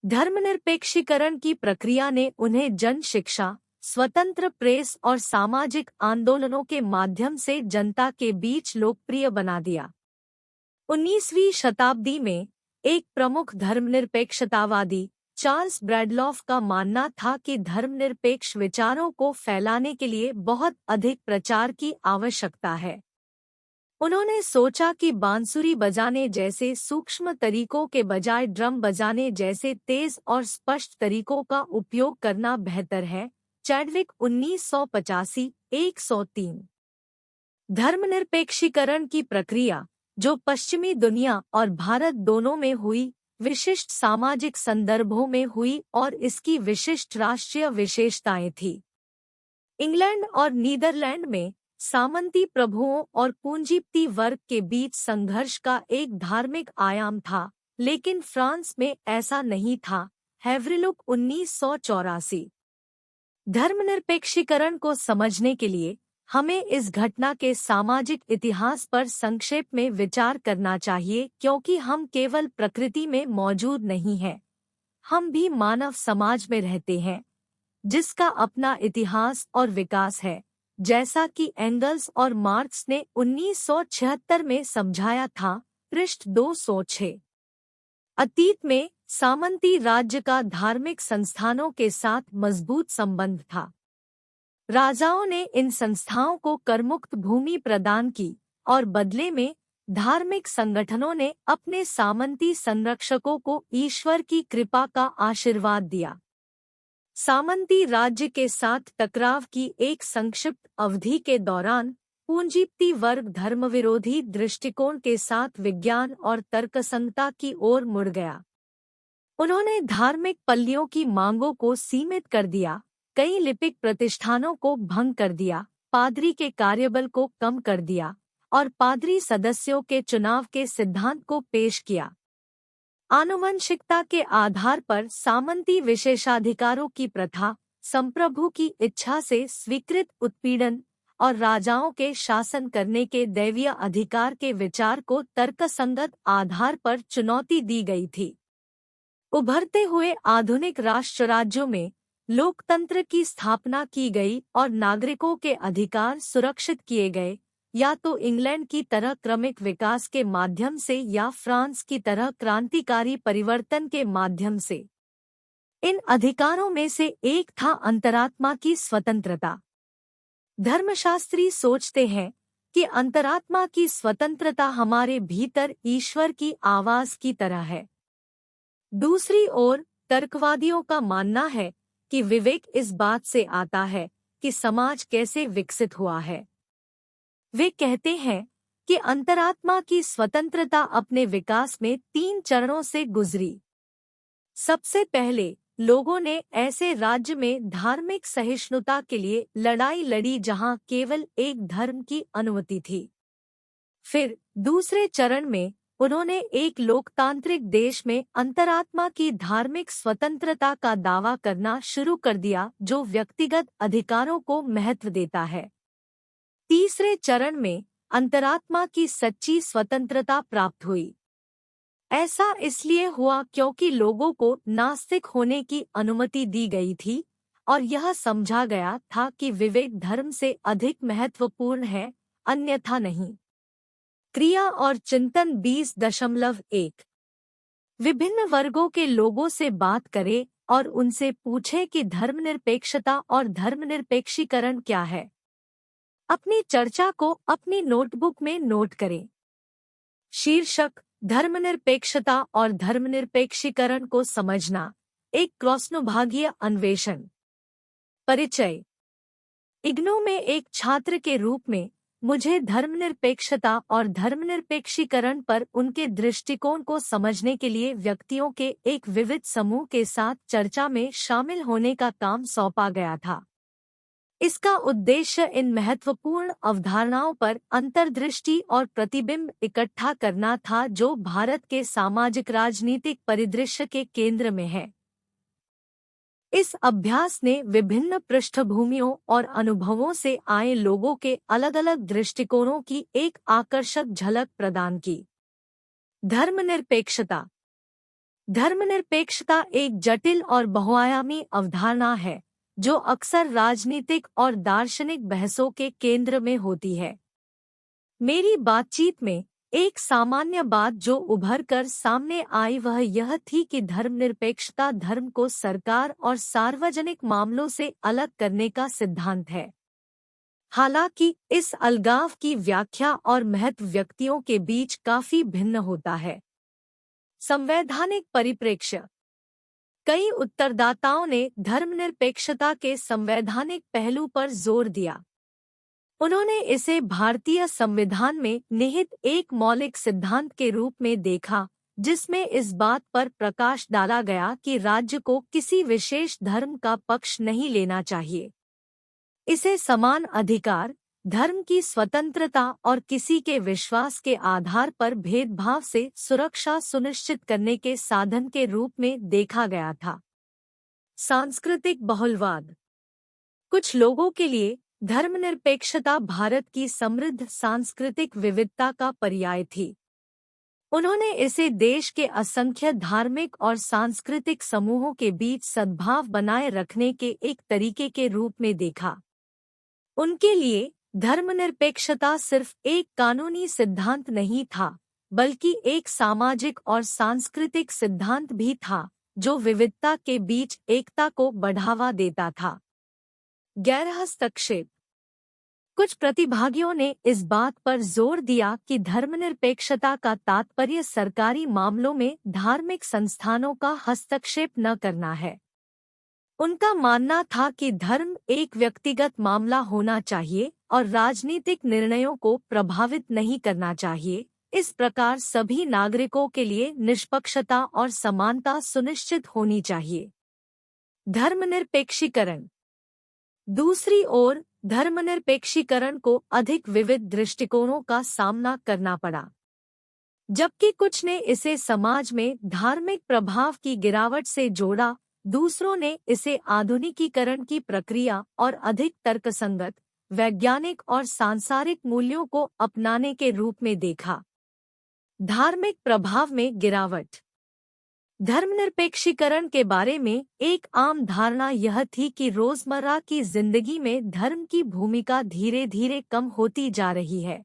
धर्मनिरपेक्षीकरण की प्रक्रिया ने उन्हें जन शिक्षा, स्वतंत्र प्रेस और सामाजिक आंदोलनों के माध्यम से जनता के बीच लोकप्रिय बना दिया। 19वीं शताब्दी में एक प्रमुख धर्मनिरपेक्षतावादी चार्ल्स ब्रैडलॉफ का मानना था कि धर्मनिरपेक्ष विचारों को फैलाने के लिए बहुत अधिक प्रचार की आवश्यकता है। उन्होंने सोचा कि बांसुरी बजाने जैसे सूक्ष्म तरीकों के बजाय ड्रम बजाने जैसे तेज और स्पष्ट तरीकों का उपयोग करना बेहतर है। चैडविक 1985-103। धर्मनिरपेक्षीकरण की प्रक्रिया, जो पश्चिमी दुनिया और भारत दोनों में हुई, विशिष्ट सामाजिक संदर्भों में हुई और इसकी विशिष्ट राष्ट्रीय विशेषताएं थी। इंग्लैंड और नीदरलैंड में सामंती प्रभुओं और पूंजीपति वर्ग के बीच संघर्ष का एक धार्मिक आयाम था, लेकिन फ्रांस में ऐसा नहीं था। हैवरिलुक 1984। धर्मनिरपेक्षीकरण को समझने के लिए हमें इस घटना के सामाजिक इतिहास पर संक्षेप में विचार करना चाहिए, क्योंकि हम केवल प्रकृति में मौजूद नहीं हैं, हम भी मानव समाज में रहते हैं जिसका अपना इतिहास और विकास है, जैसा कि एंगल्स और मार्क्स ने 1976 में समझाया था। पृष्ठ 206। अतीत में सामंती राज्य का धार्मिक संस्थानों के साथ मजबूत संबंध था। राजाओं ने इन संस्थाओं को करमुक्त भूमि प्रदान की और बदले में धार्मिक संगठनों ने अपने सामंती संरक्षकों को ईश्वर की कृपा का आशीर्वाद दिया। सामंती राज्य के साथ टकराव की एक संक्षिप्त अवधि के दौरान पूंजीपति वर्ग धर्मविरोधी दृष्टिकोण के साथ विज्ञान और तर्कसंगता की ओर मुड़ गया। उन्होंने धार्मिक पल्लियों की मांगों को सीमित कर दिया, कई लिपिक प्रतिष्ठानों को भंग कर दिया, पादरी के कार्यबल को कम कर दिया और पादरी सदस्यों के चुनाव के सिद्धांत को पेश किया। आनुवंशिकता के आधार पर सामंती विशेषाधिकारों की प्रथा, संप्रभु की इच्छा से स्वीकृत उत्पीड़न और राजाओं के शासन करने के दैवीय अधिकार के विचार को तर्कसंगत आधार पर चुनौती दी गई थी। उभरते हुए आधुनिक राष्ट्र राज्यों में लोकतंत्र की स्थापना की गई और नागरिकों के अधिकार सुरक्षित किए गए, या तो इंग्लैंड की तरह क्रमिक विकास के माध्यम से या फ्रांस की तरह क्रांतिकारी परिवर्तन के माध्यम से। इन अधिकारों में से एक था अंतरात्मा की स्वतंत्रता। धर्मशास्त्री सोचते हैं कि अंतरात्मा की स्वतंत्रता हमारे भीतर ईश्वर की आवाज की तरह है। दूसरी ओर तर्कवादियों का मानना है कि विवेक इस बात से आता है कि समाज कैसे विकसित हुआ है। वे कहते हैं कि अंतरात्मा की स्वतंत्रता अपने विकास में 3 चरणों से गुजरी। सबसे पहले लोगों ने ऐसे राज्य में धार्मिक सहिष्णुता के लिए लड़ाई लड़ी जहां केवल एक धर्म की अनुमति थी। फिर दूसरे चरण में उन्होंने एक लोकतांत्रिक देश में अंतरात्मा की धार्मिक स्वतंत्रता का दावा करना शुरू कर दिया, जो व्यक्तिगत अधिकारों को महत्व देता है। तीसरे चरण में अंतरात्मा की सच्ची स्वतंत्रता प्राप्त हुई। ऐसा इसलिए हुआ क्योंकि लोगों को नास्तिक होने की अनुमति दी गई थी और यह समझा गया था कि विवेक धर्म से अधिक महत्वपूर्ण है, अन्यथा नहीं। क्रिया और चिंतन 20.1। विभिन्न वर्गों के लोगों से बात करें और उनसे पूछें कि धर्मनिरपेक्षता और धर्मनिरपेक्षीकरण क्या है। अपनी चर्चा को अपनी नोटबुक में नोट करें। शीर्षक: धर्मनिरपेक्षता और धर्मनिरपेक्षीकरण को समझना, एक क्रॉसनुभागीय अन्वेषण। परिचय: इग्नू में एक छात्र के रूप में मुझे धर्मनिरपेक्षता और धर्मनिरपेक्षीकरण पर उनके दृष्टिकोण को समझने के लिए व्यक्तियों के एक विविध समूह के साथ चर्चा में शामिल होने का काम सौंपा गया था। इसका उद्देश्य इन महत्वपूर्ण अवधारणाओं पर अंतर्दृष्टि और प्रतिबिंब इकट्ठा करना था जो भारत के सामाजिक राजनीतिक परिदृश्य के केंद्र में है। इस अभ्यास ने विभिन्न पृष्ठभूमियों और अनुभवों से आए लोगों के अलग-अलग दृष्टिकोणों की एक आकर्षक झलक प्रदान की। धर्मनिरपेक्षता। धर्मनिरपेक्षता एक जटिल और बहुआयामी अवधारणा है जो अक्सर राजनीतिक और दार्शनिक बहसों के केंद्र में होती है। मेरी बातचीत में एक सामान्य बात जो उभर कर सामने आई वह यह थी कि धर्मनिरपेक्षता धर्म को सरकार और सार्वजनिक मामलों से अलग करने का सिद्धांत है। हालांकि इस अलगाव की व्याख्या और महत्व व्यक्तियों के बीच काफी भिन्न होता है। संवैधानिक परिप्रेक्ष्य। कई उत्तरदाताओं ने धर्मनिरपेक्षता के संवैधानिक पहलू पर जोर दिया। उन्होंने इसे भारतीय संविधान में निहित एक मौलिक सिद्धांत के रूप में देखा, जिसमें इस बात पर प्रकाश डाला गया कि राज्य को किसी विशेष धर्म का पक्ष नहीं लेना चाहिए। इसे समान अधिकार, धर्म की स्वतंत्रता और किसी के विश्वास के आधार पर भेदभाव से सुरक्षा सुनिश्चित करने के साधन के रूप में देखा गया था। सांस्कृतिक बहुलवाद। कुछ लोगों के लिए धर्मनिरपेक्षता भारत की समृद्ध सांस्कृतिक विविधता का पर्याय थी। उन्होंने इसे देश के असंख्य धार्मिक और सांस्कृतिक समूहों के बीच सद्भाव बनाए रखने के एक तरीके के रूप में देखा। उनके लिए धर्मनिरपेक्षता सिर्फ एक कानूनी सिद्धांत नहीं था, बल्कि एक सामाजिक और सांस्कृतिक सिद्धांत भी था जो विविधता के बीच एकता को बढ़ावा देता था। गैर हस्तक्षेप। कुछ प्रतिभागियों ने इस बात पर जोर दिया कि धर्मनिरपेक्षता का तात्पर्य सरकारी मामलों में धार्मिक संस्थानों का हस्तक्षेप न करना है। उनका मानना था कि धर्म एक व्यक्तिगत मामला होना चाहिए और राजनीतिक निर्णयों को प्रभावित नहीं करना चाहिए। इस प्रकार सभी नागरिकों के लिए निष्पक्षता और समानता सुनिश्चित होनी चाहिए। धर्मनिरपेक्षीकरण। दूसरी ओर धर्मनिरपेक्षीकरण को अधिक विविध दृष्टिकोणों का सामना करना पड़ा। जबकि कुछ ने इसे समाज में धार्मिक प्रभाव की गिरावट से जोड़ा, दूसरों ने इसे आधुनिकीकरण की प्रक्रिया और अधिक तर्कसंगत, वैज्ञानिक और सांसारिक मूल्यों को अपनाने के रूप में देखा। धार्मिक प्रभाव में गिरावट। धर्मनिरपेक्षीकरण के बारे में एक आम धारणा यह थी कि रोजमर्रा की जिंदगी में धर्म की भूमिका धीरे धीरे कम होती जा रही है।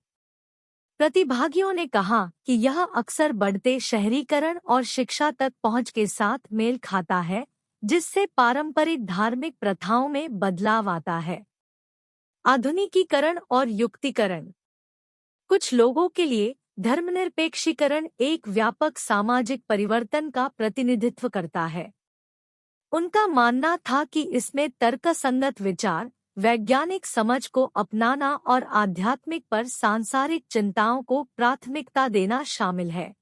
प्रतिभागियों ने कहा कि यह अक्सर बढ़ते शहरीकरण और शिक्षा तक पहुंच के साथ मेल खाता है, जिससे पारंपरिक धार्मिक प्रथाओं में बदलाव आता है। आधुनिकीकरण और युक्तिकरण। कुछ लोगों के लिए धर्मनिरपेक्षीकरण एक व्यापक सामाजिक परिवर्तन का प्रतिनिधित्व करता है। उनका मानना था कि इसमें तर्कसंगत विचार, वैज्ञानिक समझ को अपनाना और आध्यात्मिक पर सांसारिक चिंताओं को प्राथमिकता देना शामिल है।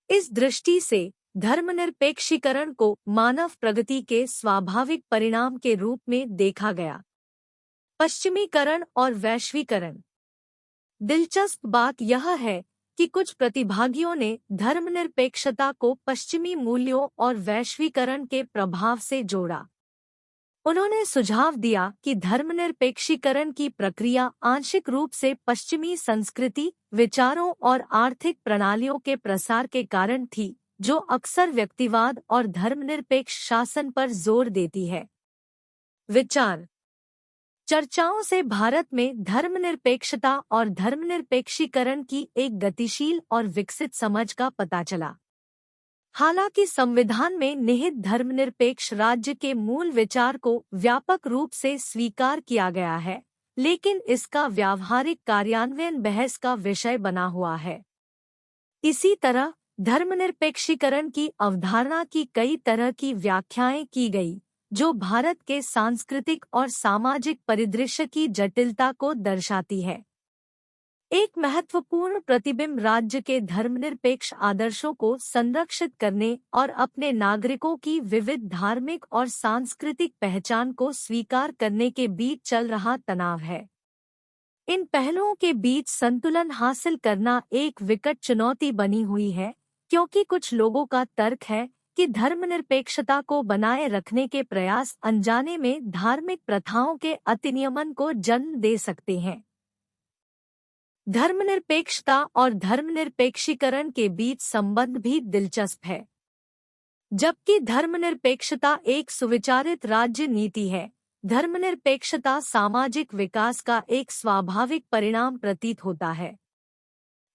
इस दृष्टि से धर्मनिरपेक्षीकरण को मानव प्रगति के स्वाभाविक परिणाम के रूप में देखा गया। पश्चिमीकरण और वैश्वीकरण। दिलचस्प बात यह है कि कुछ प्रतिभागियों ने धर्मनिरपेक्षता को पश्चिमी मूल्यों और वैश्वीकरण के प्रभाव से जोड़ा। उन्होंने सुझाव दिया कि धर्मनिरपेक्षीकरण की प्रक्रिया आंशिक रूप से पश्चिमी संस्कृति, विचारों और आर्थिक प्रणालियों के प्रसार के कारण थी, जो अक्सर व्यक्तिवाद और धर्मनिरपेक्ष शासन पर जोर देती है। विचार चर्चाओं से भारत में धर्मनिरपेक्षता और धर्मनिरपेक्षीकरण की एक गतिशील और विकसित समझ का पता चला। हालांकि संविधान में निहित धर्मनिरपेक्ष राज्य के मूल विचार को व्यापक रूप से स्वीकार किया गया है, लेकिन इसका व्यावहारिक कार्यान्वयन बहस का विषय बना हुआ है। इसी तरह धर्मनिरपेक्षीकरण की अवधारणा की कई तरह की व्याख्याएं की गई, जो भारत के सांस्कृतिक और सामाजिक परिदृश्य की जटिलता को दर्शाती है। एक महत्वपूर्ण प्रतिबिंब राज्य के धर्मनिरपेक्ष आदर्शों को संरक्षित करने और अपने नागरिकों की विविध धार्मिक और सांस्कृतिक पहचान को स्वीकार करने के बीच चल रहा तनाव है। इन पहलुओं के बीच संतुलन हासिल करना एक विकट चुनौती बनी हुई है, क्योंकि कुछ लोगों का तर्क है कि धर्मनिरपेक्षता को बनाए रखने के प्रयास अनजाने में धार्मिक प्रथाओं के अतिनियमन को जन्म दे सकते हैं। धर्मनिरपेक्षता और धर्मनिरपेक्षीकरण के बीच संबंध भी दिलचस्प है। जबकि धर्मनिरपेक्षता एक सुविचारित राज्य नीति है, धर्मनिरपेक्षता सामाजिक विकास का एक स्वाभाविक परिणाम प्रतीत होता है।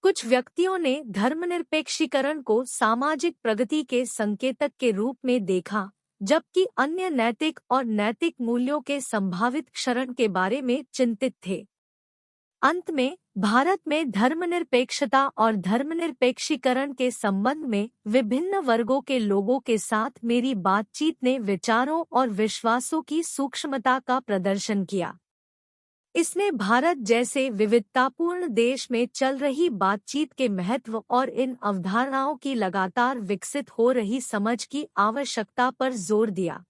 कुछ व्यक्तियों ने धर्मनिरपेक्षीकरण को सामाजिक प्रगति के संकेतक के रूप में देखा, जबकि अन्य नैतिक और नैतिक मूल्यों के संभावित क्षरण के बारे में चिंतित थे। अंत में भारत में धर्मनिरपेक्षता और धर्मनिरपेक्षीकरण के संबंध में विभिन्न वर्गों के लोगों के साथ मेरी बातचीत ने विचारों और विश्वासों की सूक्ष्मता का प्रदर्शन किया। इसने भारत जैसे विविधतापूर्ण देश में चल रही बातचीत के महत्व और इन अवधारणाओं की लगातार विकसित हो रही समझ की आवश्यकता पर जोर दिया।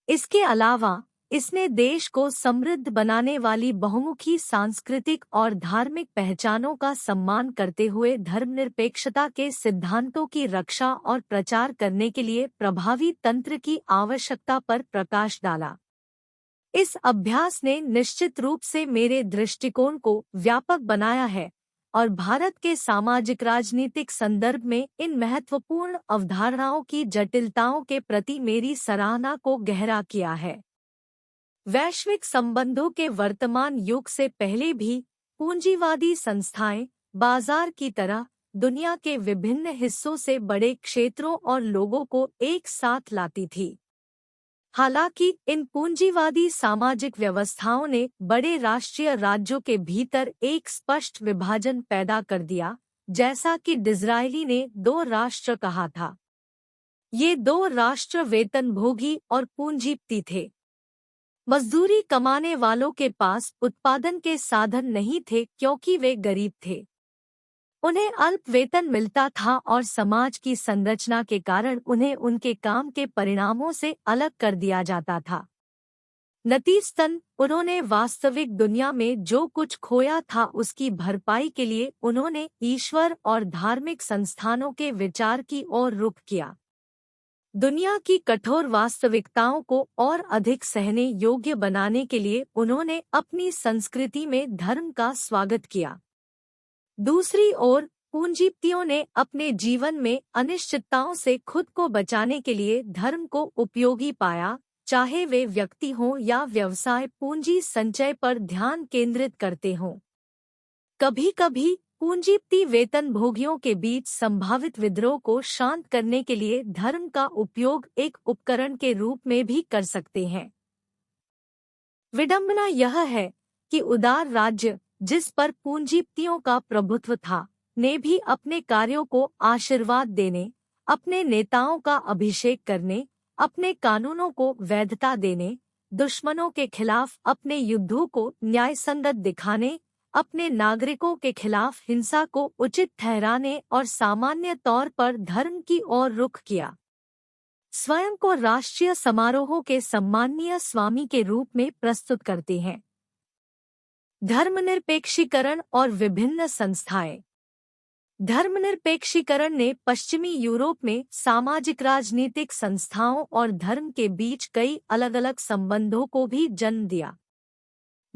इसके अलावा इसने देश को समृद्ध बनाने वाली बहुमुखी सांस्कृतिक और धार्मिक पहचानों का सम्मान करते हुए धर्मनिरपेक्षता के सिद्धांतों की रक्षा और प्रचार करने के लिए प्रभावी तंत्र की आवश्यकता पर प्रकाश डाला। इस अभ्यास ने निश्चित रूप से मेरे दृष्टिकोण को व्यापक बनाया है और भारत के सामाजिक राजनीतिक संदर्भ में इन महत्वपूर्ण अवधारणाओं की जटिलताओं के प्रति मेरी सराहना को गहरा किया है। वैश्विक संबंधों के वर्तमान युग से पहले भी पूंजीवादी संस्थाएं बाजार की तरह दुनिया के विभिन्न हिस्सों से बड़े क्षेत्रों और लोगों को एक साथ लाती थी। हालांकि इन पूंजीवादी सामाजिक व्यवस्थाओं ने बड़े राष्ट्रीय राज्यों के भीतर एक स्पष्ट विभाजन पैदा कर दिया, जैसा कि डिज़रायली ने 2 राष्ट्र कहा था। ये 2 राष्ट्र वेतनभोगी और पूंजीपति थे। मजदूरी कमाने वालों के पास उत्पादन के साधन नहीं थे क्योंकि वे गरीब थे। उन्हें अल्प वेतन मिलता था और समाज की संरचना के कारण उन्हें उनके काम के परिणामों से अलग कर दिया जाता था। नतीजतन उन्होंने वास्तविक दुनिया में जो कुछ खोया था उसकी भरपाई के लिए उन्होंने ईश्वर और धार्मिक संस्थानों के विचार की ओर रुख किया। दुनिया की कठोर वास्तविकताओं को और अधिक सहने योग्य बनाने के लिए उन्होंने अपनी संस्कृति में धर्म का स्वागत किया। दूसरी ओर पूंजीपतियों ने अपने जीवन में अनिश्चितताओं से खुद को बचाने के लिए धर्म को उपयोगी पाया, चाहे वे व्यक्ति हों या व्यवसाय पूंजी संचय पर ध्यान केंद्रित करते हों। कभी-कभी पूंजीपति वेतनभोगियों के बीच संभावित विद्रोह को शांत करने के लिए धर्म का उपयोग एक उपकरण के रूप में भी कर सकते हैं। विडंबना यह है कि उदार राज्य, जिस पर पूंजीपतियों का प्रभुत्व था, ने भी अपने कार्यों को आशीर्वाद देने, अपने नेताओं का अभिषेक करने, अपने कानूनों को वैधता देने, दुश्मनों के खिलाफ अपने युद्धों को न्यायसंगत दिखाने, अपने नागरिकों के खिलाफ हिंसा को उचित ठहराने और सामान्य तौर पर धर्म की ओर रुख किया। स्वयं को राष्ट्रीय समारोहों के सम्माननीय स्वामी के रूप में प्रस्तुत करते हैं। धर्मनिरपेक्षीकरण और विभिन्न संस्थाएं। धर्मनिरपेक्षीकरण ने पश्चिमी यूरोप में सामाजिक राजनीतिक संस्थाओं और धर्म के बीच कई अलग-अलग संबंधों को भी जन्म दिया।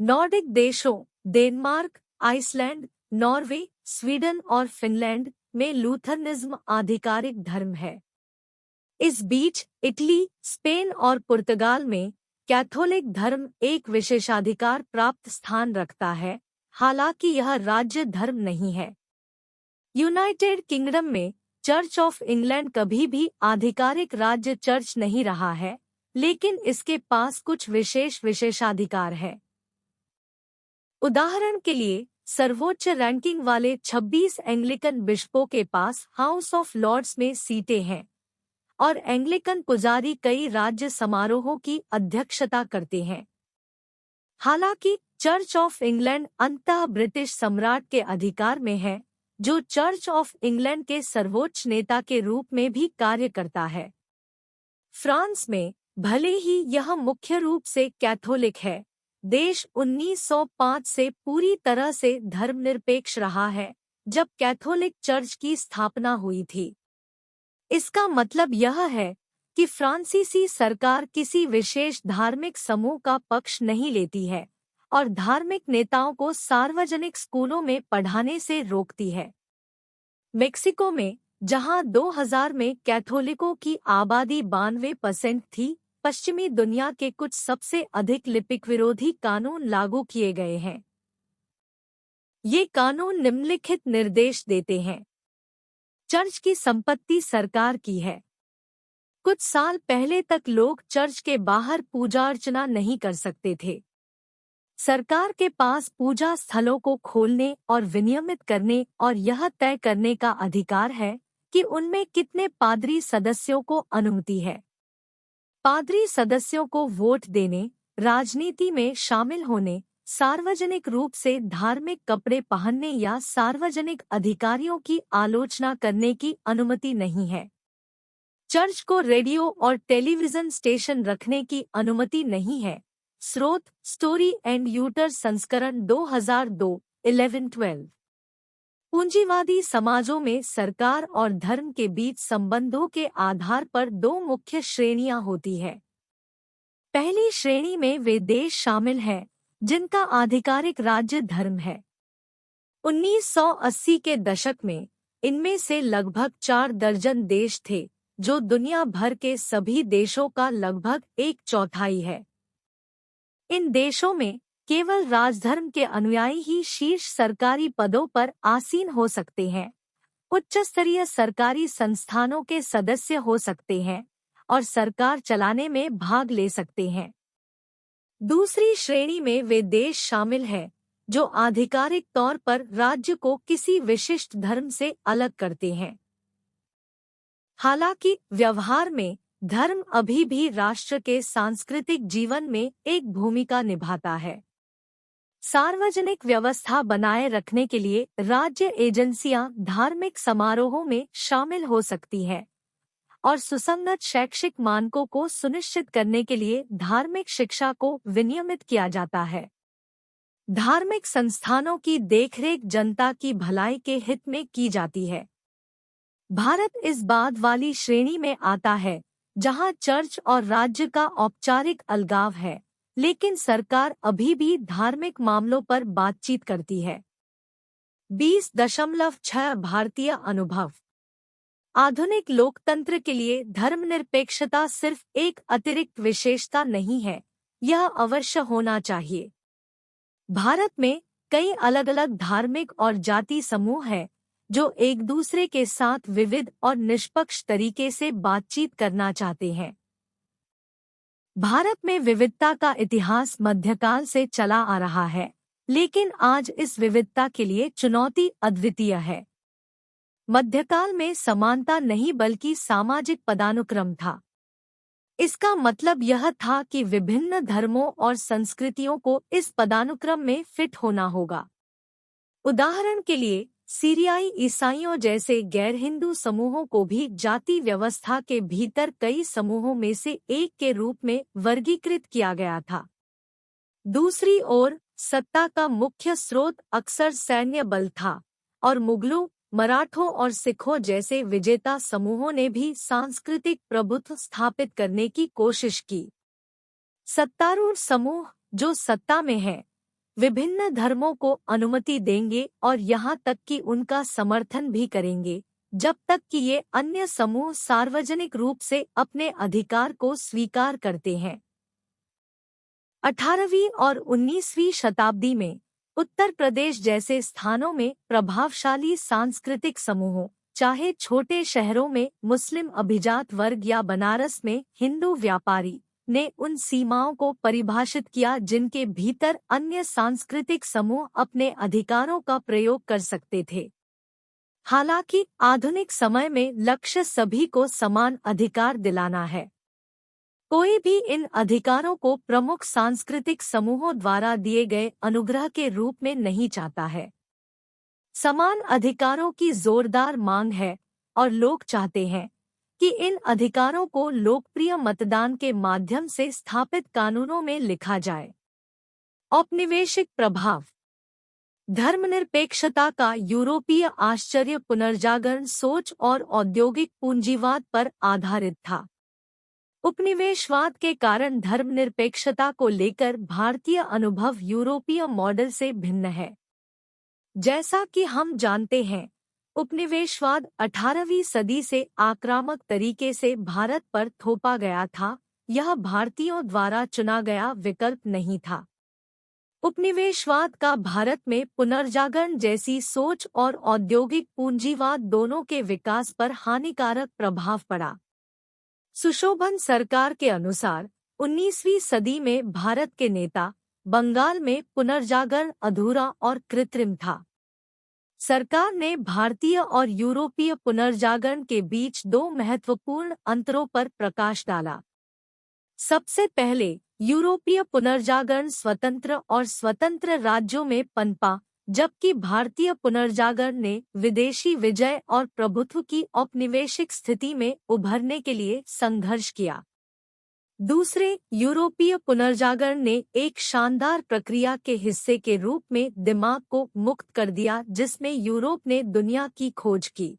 नॉर्डिक देशों डेनमार्क, आइसलैंड, नॉर्वे, स्वीडन और फिनलैंड में लूथरनिज्म आधिकारिक धर्म है। इस बीच इटली, स्पेन और पुर्तगाल में कैथोलिक धर्म एक विशेषाधिकार प्राप्त स्थान रखता है, हालांकि यह राज्य धर्म नहीं है। यूनाइटेड किंगडम में चर्च ऑफ इंग्लैंड कभी भी आधिकारिक राज्य चर्च नहीं रहा है, लेकिन इसके पास कुछ विशेषाधिकार है। उदाहरण के लिए, सर्वोच्च रैंकिंग वाले 26 एंग्लिकन बिशपों के पास हाउस ऑफ लॉर्ड्स में सीटें हैं और एंग्लिकन पुजारी कई राज्य समारोहों की अध्यक्षता करते हैं। हालांकि चर्च ऑफ इंग्लैंड अंततः ब्रिटिश सम्राट के अधिकार में है, जो चर्च ऑफ इंग्लैंड के सर्वोच्च नेता के रूप में भी कार्य करता है। फ्रांस में भले ही यह मुख्य रूप से कैथोलिक है, देश 1905 से पूरी तरह से धर्मनिरपेक्ष रहा है, जब कैथोलिक चर्च की स्थापना हुई थी। इसका मतलब यह है कि फ्रांसीसी सरकार किसी विशेष धार्मिक समूह का पक्ष नहीं लेती है और धार्मिक नेताओं को सार्वजनिक स्कूलों में पढ़ाने से रोकती है। मेक्सिको में, जहां 2000 में कैथोलिकों की आबादी 92% थी, पश्चिमी दुनिया के कुछ सबसे अधिक लिपिक विरोधी कानून लागू किए गए हैं। ये कानून निम्नलिखित निर्देश देते हैं। चर्च की संपत्ति सरकार की है। कुछ साल पहले तक लोग चर्च के बाहर पूजा अर्चना नहीं कर सकते थे। सरकार के पास पूजा स्थलों को खोलने और विनियमित करने और यह तय करने का अधिकार है कि उनमें कितने पादरी सदस्यों को अनुमति है। पादरी सदस्यों को वोट देने, राजनीति में शामिल होने, सार्वजनिक रूप से धार्मिक कपड़े पहनने या सार्वजनिक अधिकारियों की आलोचना करने की अनुमति नहीं है। चर्च को रेडियो और टेलीविजन स्टेशन रखने की अनुमति नहीं है। स्रोत: स्टोरी एंड यूटर संस्करण 2002, 11-12। पूंजीवादी समाजों में सरकार और धर्म के बीच संबंधों के आधार पर दो मुख्य श्रेणियां होती है। पहली श्रेणी में वे देश शामिल हैं जिनका आधिकारिक राज्य धर्म है। 1980 के दशक में इनमें से लगभग 4 दर्जन देश थे, जो दुनिया भर के सभी देशों का लगभग 1/4 है। इन देशों में केवल राजधर्म के अनुयायी ही शीर्ष सरकारी पदों पर आसीन हो सकते हैं, उच्च स्तरीय सरकारी संस्थानों के सदस्य हो सकते हैं और सरकार चलाने में भाग ले सकते हैं। दूसरी श्रेणी में वे देश शामिल हैं जो आधिकारिक तौर पर राज्य को किसी विशिष्ट धर्म से अलग करते हैं। हालांकि व्यवहार में धर्म अभी भी राष्ट्र के सांस्कृतिक जीवन में एक भूमिका निभाता है। सार्वजनिक व्यवस्था बनाए रखने के लिए राज्य एजेंसियां धार्मिक समारोहों में शामिल हो सकती हैं और सुसंगत शैक्षिक मानकों को सुनिश्चित करने के लिए धार्मिक शिक्षा को विनियमित किया जाता है। धार्मिक संस्थानों की देखरेख जनता की भलाई के हित में की जाती है। भारत इस बाद वाली श्रेणी में आता है जहां चर्च और राज्य का औपचारिक अलगाव है, लेकिन सरकार अभी भी धार्मिक मामलों पर बातचीत करती है। 20.6 भारतीय अनुभव। आधुनिक लोकतंत्र के लिए धर्मनिरपेक्षता सिर्फ एक अतिरिक्त विशेषता नहीं है, यह अवश्य होना चाहिए। भारत में कई अलग-अलग धार्मिक और जाति समूह हैं जो एक दूसरे के साथ विविध और निष्पक्ष तरीके से बातचीत करना चाहते हैं। भारत में विविधता का इतिहास मध्यकाल से चला आ रहा है, लेकिन आज इस विविधता के लिए चुनौती अद्वितीय है। मध्यकाल में समानता नहीं बल्कि सामाजिक पदानुक्रम था। इसका मतलब यह था कि विभिन्न धर्मों और संस्कृतियों को इस पदानुक्रम में फिट होना होगा। उदाहरण के लिए, सीरियाई ईसाइयों जैसे गैर हिंदू समूहों को भी जाति व्यवस्था के भीतर कई समूहों में से एक के रूप में वर्गीकृत किया गया था। दूसरी ओर, सत्ता का मुख्य स्रोत अक्सर सैन्य बल था और मुगलों, मराठों और सिखों जैसे विजेता समूहों ने भी सांस्कृतिक प्रभुत्व स्थापित करने की कोशिश की। सत्तारूढ़ समूह जो सत्ता में हैं, विभिन्न धर्मों को अनुमति देंगे और यहाँ तक कि उनका समर्थन भी करेंगे, जब तक कि ये अन्य समूह सार्वजनिक रूप से अपने अधिकार को स्वीकार करते हैं। 18वीं और 19वीं शताब्दी में उत्तर प्रदेश जैसे स्थानों में प्रभावशाली सांस्कृतिक समूहों, चाहे छोटे शहरों में मुस्लिम अभिजात वर्ग या बनारस में हिंदू व्यापारी, ने उन सीमाओं को परिभाषित किया जिनके भीतर अन्य सांस्कृतिक समूह अपने अधिकारों का प्रयोग कर सकते थे। हालांकि आधुनिक समय में लक्ष्य सभी को समान अधिकार दिलाना है। कोई भी इन अधिकारों को प्रमुख सांस्कृतिक समूहों द्वारा दिए गए अनुग्रह के रूप में नहीं चाहता है। समान अधिकारों की जोरदार मांग है और लोग चाहते हैं कि इन अधिकारों को लोकप्रिय मतदान के माध्यम से स्थापित कानूनों में लिखा जाए। औपनिवेशिक प्रभाव। धर्मनिरपेक्षता का यूरोपीय आश्चर्य पुनर्जागरण सोच और औद्योगिक पूंजीवाद पर आधारित था। उपनिवेशवाद के कारण धर्मनिरपेक्षता को लेकर भारतीय अनुभव यूरोपीय मॉडल से भिन्न है। जैसा कि हम जानते हैं, उपनिवेशवाद 18वीं सदी से आक्रामक तरीके से भारत पर थोपा गया था। यह भारतीयों द्वारा चुना गया विकल्प नहीं था। उपनिवेशवाद का भारत में पुनर्जागरण जैसी सोच और औद्योगिक पूंजीवाद दोनों के विकास पर हानिकारक प्रभाव पड़ा। सुशोभन सरकार के अनुसार 19वीं सदी में भारत के नेता बंगाल में पुनर्जागरण अधूरा और कृत्रिम था। सरकार ने भारतीय और यूरोपीय पुनर्जागरण के बीच दो महत्वपूर्ण अंतरों पर प्रकाश डाला। सबसे पहले यूरोपीय पुनर्जागरण स्वतंत्र राज्यों में पनपा, जबकि भारतीय पुनर्जागरण ने विदेशी विजय और प्रभुत्व की औपनिवेशिक स्थिति में उभरने के लिए संघर्ष किया। दूसरे, यूरोपीय पुनर्जागरण ने एक शानदार प्रक्रिया के हिस्से के रूप में दिमाग को मुक्त कर दिया, जिसमें यूरोप ने दुनिया की खोज की।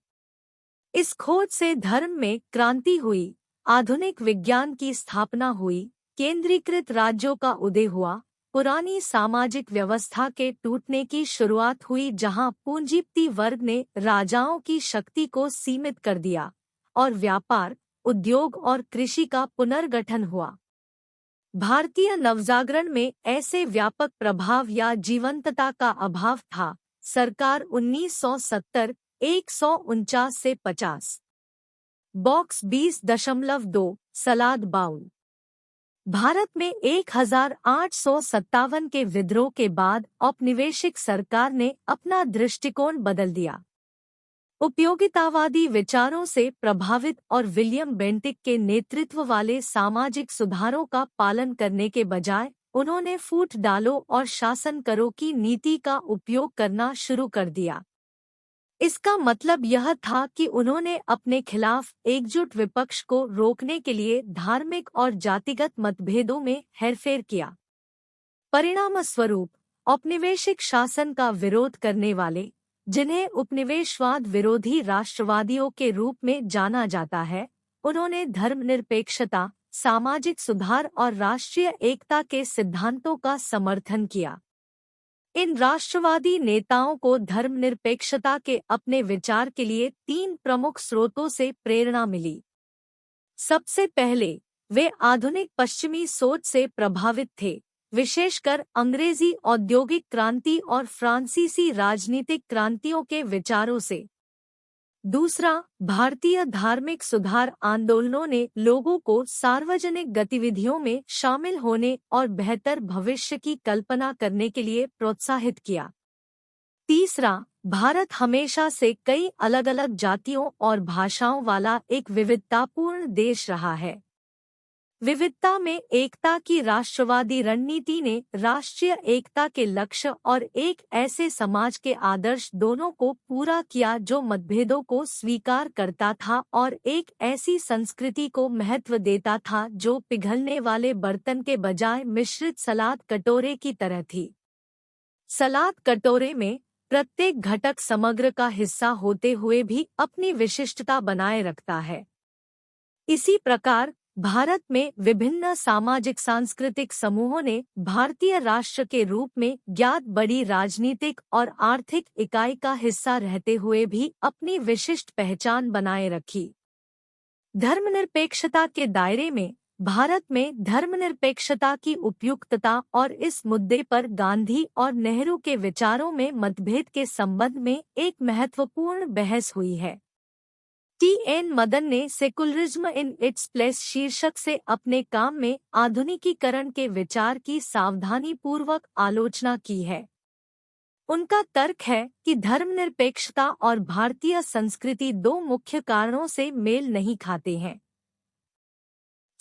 इस खोज से धर्म में क्रांति हुई, आधुनिक विज्ञान की स्थापना हुई, केंद्रीकृत राज्यों का उदय हुआ, पुरानी सामाजिक व्यवस्था के टूटने की शुरुआत हुई जहां पूंजीपति वर्ग ने राजाओं की शक्ति को सीमित कर दिया, और व्यापार, उद्योग और कृषि का पुनर्गठन हुआ। भारतीय नवजागरण में ऐसे व्यापक प्रभाव या जीवंतता का अभाव था। सरकार 1970 149 से 50। बॉक्स 20.2 सलाद बाउल। भारत में 1857 के विद्रोह के बाद औपनिवेशिक सरकार ने अपना दृष्टिकोण बदल दिया। उपयोगितावादी विचारों से प्रभावित और विलियम बेंटिक के नेतृत्व वाले सामाजिक सुधारों का पालन करने के बजाय उन्होंने फूट डालो और शासन करो की नीति का उपयोग करना शुरू कर दिया। इसका मतलब यह था कि उन्होंने अपने खिलाफ एकजुट विपक्ष को रोकने के लिए धार्मिक और जातिगत मतभेदों में हेरफेर किया। परिणामस्वरूप औपनिवेशिक शासन का विरोध करने वाले, जिन्हें उपनिवेशवाद विरोधी राष्ट्रवादियों के रूप में जाना जाता है, उन्होंने धर्मनिरपेक्षता, सामाजिक सुधार और राष्ट्रीय एकता के सिद्धांतों का समर्थन किया। इन राष्ट्रवादी नेताओं को धर्मनिरपेक्षता के अपने विचार के लिए 3 प्रमुख स्रोतों से प्रेरणा मिली। सबसे पहले, वे आधुनिक पश्चिमी सोच से प्रभावित थे, विशेषकर अंग्रेजी औद्योगिक क्रांति और फ्रांसीसी राजनीतिक क्रांतियों के विचारों से। दूसरा, भारतीय धार्मिक सुधार आंदोलनों ने लोगों को सार्वजनिक गतिविधियों में शामिल होने और बेहतर भविष्य की कल्पना करने के लिए प्रोत्साहित किया। तीसरा, भारत हमेशा से कई अलग-अलग जातियों और भाषाओं वाला एक विविधतापूर्ण देश रहा है। विविधता में एकता की राष्ट्रवादी रणनीति ने राष्ट्रीय एकता के लक्ष्य और एक ऐसे समाज के आदर्श दोनों को पूरा किया जो मतभेदों को स्वीकार करता था और एक ऐसी संस्कृति को महत्व देता था जो पिघलने वाले बर्तन के बजाय मिश्रित सलाद कटोरे की तरह थी। सलाद कटोरे में प्रत्येक घटक समग्र का हिस्सा होते हुए भी अपनी विशिष्टता बनाए रखता है। इसी प्रकार भारत में विभिन्न सामाजिक सांस्कृतिक समूहों ने भारतीय राष्ट्र के रूप में ज्ञात बड़ी राजनीतिक और आर्थिक इकाई का हिस्सा रहते हुए भी अपनी विशिष्ट पहचान बनाए रखी। धर्मनिरपेक्षता के दायरे में भारत में धर्मनिरपेक्षता की उपयुक्तता और इस मुद्दे पर गांधी और नेहरू के विचारों में मतभेद के संबंध में एक महत्वपूर्ण बहस हुई है। टी.एन. मदन ने सेकुलरिज्म इन इट्स प्लेस शीर्षक से अपने काम में आधुनिकीकरण के विचार की सावधानीपूर्वक आलोचना की है। उनका तर्क है कि धर्मनिरपेक्षता और भारतीय संस्कृति 2 मुख्य कारणों से मेल नहीं खाते हैं।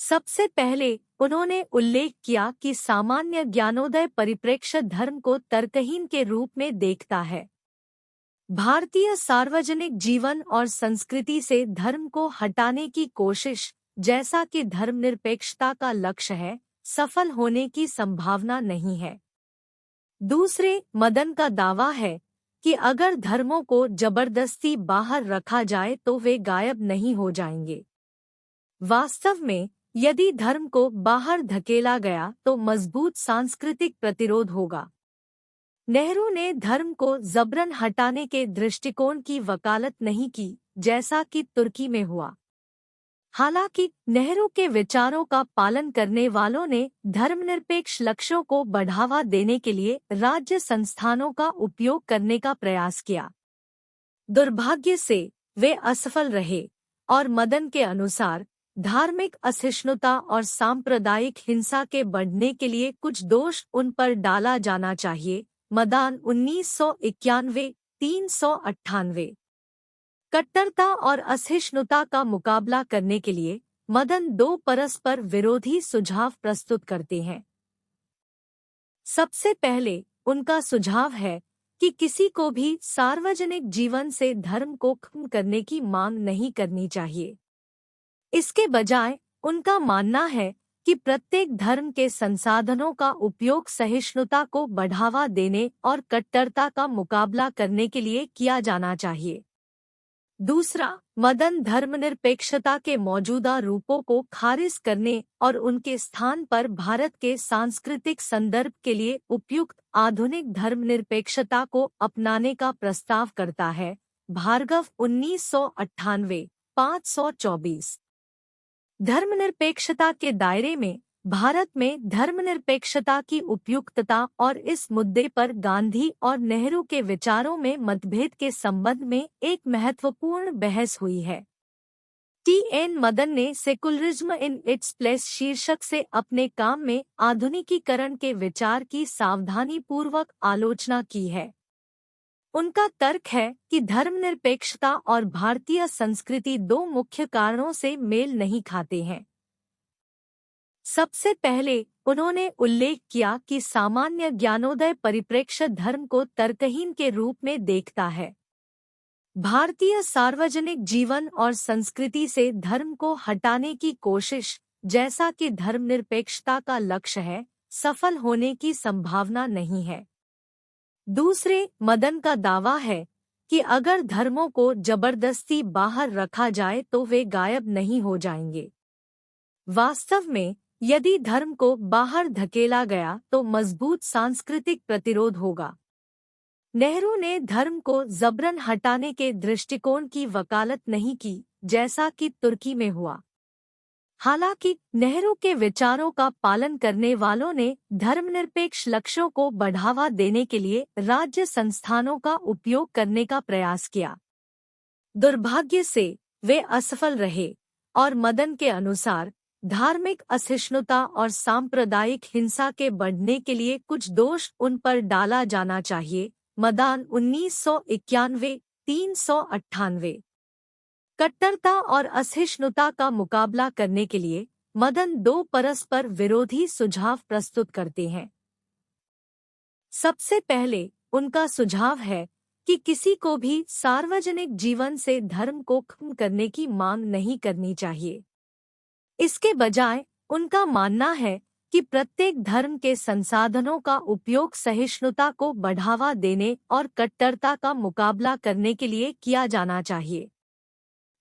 सबसे पहले उन्होंने उल्लेख किया कि सामान्य ज्ञानोदय परिप्रेक्ष्य धर्म को तर्कहीन के रूप में देखता है। भारतीय सार्वजनिक जीवन और संस्कृति से धर्म को हटाने की कोशिश, जैसा कि धर्मनिरपेक्षता का लक्ष्य है, सफल होने की संभावना नहीं है। दूसरे, मदन का दावा है कि अगर धर्मों को जबरदस्ती बाहर रखा जाए तो वे गायब नहीं हो जाएंगे। वास्तव में, यदि धर्म को बाहर धकेला गया तो मजबूत सांस्कृतिक प्रतिरोध होगा। नेहरू ने धर्म को जबरन हटाने के दृष्टिकोण की वकालत नहीं की, जैसा कि तुर्की में हुआ। हालांकि नेहरू के विचारों का पालन करने वालों ने धर्मनिरपेक्ष लक्ष्यों को बढ़ावा देने के लिए राज्य संस्थानों का उपयोग करने का प्रयास किया। दुर्भाग्य से वे असफल रहे और मदन के अनुसार धार्मिक असहिष्णुता और सांप्रदायिक हिंसा के बढ़ने के लिए कुछ दोष उन पर डाला जाना चाहिए। मदान 1991, 398। कट्टरता और असहिष्णुता का मुकाबला करने के लिए मदन दो परस्पर विरोधी सुझाव प्रस्तुत करते हैं। सबसे पहले उनका सुझाव है कि किसी को भी सार्वजनिक जीवन से धर्म को खत्म करने की मांग नहीं करनी चाहिए। इसके बजाय उनका मानना है कि प्रत्येक धर्म के संसाधनों का उपयोग सहिष्णुता को बढ़ावा देने और कट्टरता का मुकाबला करने के लिए किया जाना चाहिए। दूसरा, मदन धर्मनिरपेक्षता के मौजूदा रूपों को खारिज करने और उनके स्थान पर भारत के सांस्कृतिक संदर्भ के लिए उपयुक्त आधुनिक धर्मनिरपेक्षता को अपनाने का प्रस्ताव करता है। भार्गव 1998, 524। धर्मनिरपेक्षता के दायरे में भारत में धर्मनिरपेक्षता की उपयुक्तता और इस मुद्दे पर गांधी और नेहरू के विचारों में मतभेद के संबंध में एक महत्वपूर्ण बहस हुई है। टी.एन. मदन ने सेकुलरिज्म इन इट्स प्लेस शीर्षक से अपने काम में आधुनिकीकरण के विचार की सावधानीपूर्वक आलोचना की है। उनका तर्क है कि धर्मनिरपेक्षता और भारतीय संस्कृति दो मुख्य कारणों से मेल नहीं खाते हैं। सबसे पहले उन्होंने उल्लेख किया कि सामान्य ज्ञानोदय परिप्रेक्ष्य धर्म को तर्कहीन के रूप में देखता है। भारतीय सार्वजनिक जीवन और संस्कृति से धर्म को हटाने की कोशिश, जैसा कि धर्मनिरपेक्षता का लक्ष्य है, सफल होने की संभावना नहीं है। दूसरे, मदन का दावा है कि अगर धर्मों को जबरदस्ती बाहर रखा जाए तो वे गायब नहीं हो जाएंगे। वास्तव में, यदि धर्म को बाहर धकेला गया तो मजबूत सांस्कृतिक प्रतिरोध होगा। नेहरू ने धर्म को जबरन हटाने के दृष्टिकोण की वकालत नहीं की, जैसा कि तुर्की में हुआ। हालांकि नेहरू के विचारों का पालन करने वालों ने धर्मनिरपेक्ष लक्ष्यों को बढ़ावा देने के लिए राज्य संस्थानों का उपयोग करने का प्रयास किया। दुर्भाग्य से वे असफल रहे और मदन के अनुसार धार्मिक असहिष्णुता और सांप्रदायिक हिंसा के बढ़ने के लिए कुछ दोष उन पर डाला जाना चाहिए। मदान 1991, 398। कट्टरता और असहिष्णुता का मुकाबला करने के लिए मदन दो परस्पर विरोधी सुझाव प्रस्तुत करते हैं। सबसे पहले उनका सुझाव है कि किसी को भी सार्वजनिक जीवन से धर्म को खत्म करने की मांग नहीं करनी चाहिए। इसके बजाय उनका मानना है कि प्रत्येक धर्म के संसाधनों का उपयोग सहिष्णुता को बढ़ावा देने और कट्टरता का मुकाबला करने के लिए किया जाना चाहिए।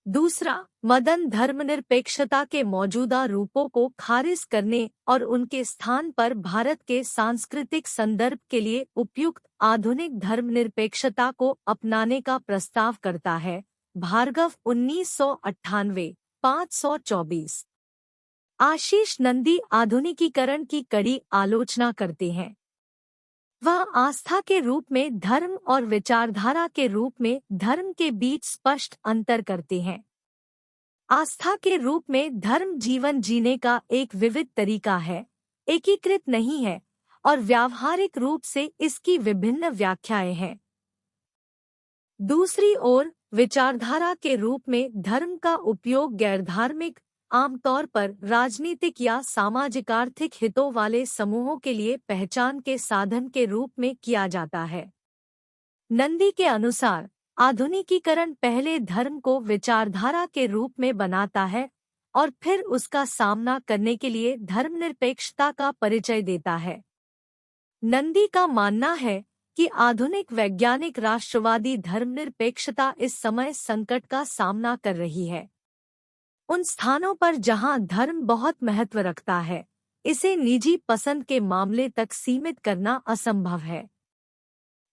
दूसरा, मदन धर्मनिरपेक्षता के मौजूदा रूपों को खारिज करने और उनके स्थान पर भारत के सांस्कृतिक संदर्भ के लिए उपयुक्त आधुनिक धर्मनिरपेक्षता को अपनाने का प्रस्ताव करता है। भार्गव 1998, 524। आशीष नंदी आधुनिकीकरण की कड़ी आलोचना करते हैं। वह आस्था के रूप में धर्म और विचारधारा के रूप में धर्म के बीच स्पष्ट अंतर करते हैं। आस्था के रूप में धर्म जीवन जीने का एक विविध तरीका है, एकीकृत नहीं है और व्यावहारिक रूप से इसकी विभिन्न व्याख्याएं हैं। दूसरी ओर विचारधारा के रूप में धर्म का उपयोग गैरधार्मिक आमतौर पर राजनीतिक या सामाजिक आर्थिक हितों वाले समूहों के लिए पहचान के साधन के रूप में किया जाता है। नंदी के अनुसार आधुनिकीकरण पहले धर्म को विचारधारा के रूप में बनाता है और फिर उसका सामना करने के लिए धर्मनिरपेक्षता का परिचय देता है। नंदी का मानना है कि आधुनिक वैज्ञानिक राष्ट्रवादी धर्मनिरपेक्षता इस समय संकट का सामना कर रही है। उन स्थानों पर जहां धर्म बहुत महत्व रखता है, इसे निजी पसंद के मामले तक सीमित करना असंभव है।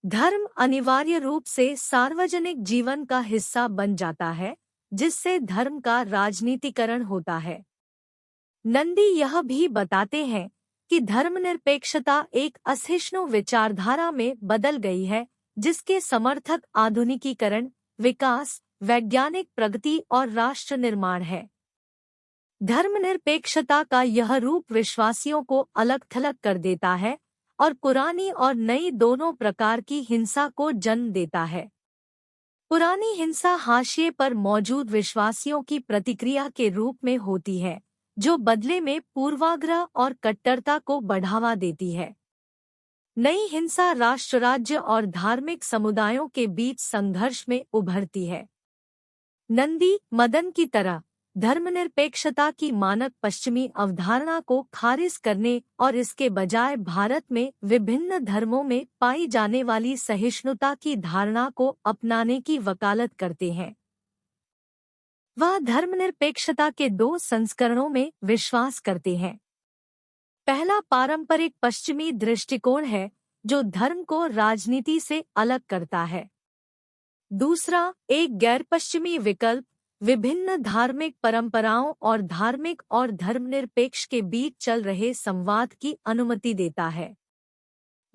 धर्म अनिवार्य रूप से सार्वजनिक जीवन का हिस्सा बन जाता है, जिससे धर्म का राजनीतिकरण होता है। नंदी यह भी बताते हैं कि धर्मनिरपेक्षता एक असहिष्णु विचारधारा में बदल गई है, जिसके समर्थक आधुनिकीकरण, विकास, वैज्ञानिक प्रगति और राष्ट्र निर्माण है। धर्मनिरपेक्षता का यह रूप विश्वासियों को अलग-थलग कर देता है और पुरानी और नई दोनों प्रकार की हिंसा को जन्म देता है। पुरानी हिंसा हाशिए पर मौजूद विश्वासियों की प्रतिक्रिया के रूप में होती है, जो बदले में पूर्वाग्रह और कट्टरता को बढ़ावा देती है। नई हिंसा राष्ट्र, राज्य और धार्मिक समुदायों के बीच संघर्ष में उभरती है। नंदी, मदन की तरह धर्मनिरपेक्षता की मानक पश्चिमी अवधारणा को खारिज करने और इसके बजाय भारत में विभिन्न धर्मों में पाई जाने वाली सहिष्णुता की धारणा को अपनाने की वकालत करते हैं। वह धर्मनिरपेक्षता के दो संस्करणों में विश्वास करते हैं। पहला पारंपरिक पश्चिमी दृष्टिकोण है, जो धर्म को राजनीति से अलग करता है। दूसरा एक गैर पश्चिमी विकल्प, विभिन्न धार्मिक परंपराओं और धार्मिक और धर्मनिरपेक्ष के बीच चल रहे संवाद की अनुमति देता है।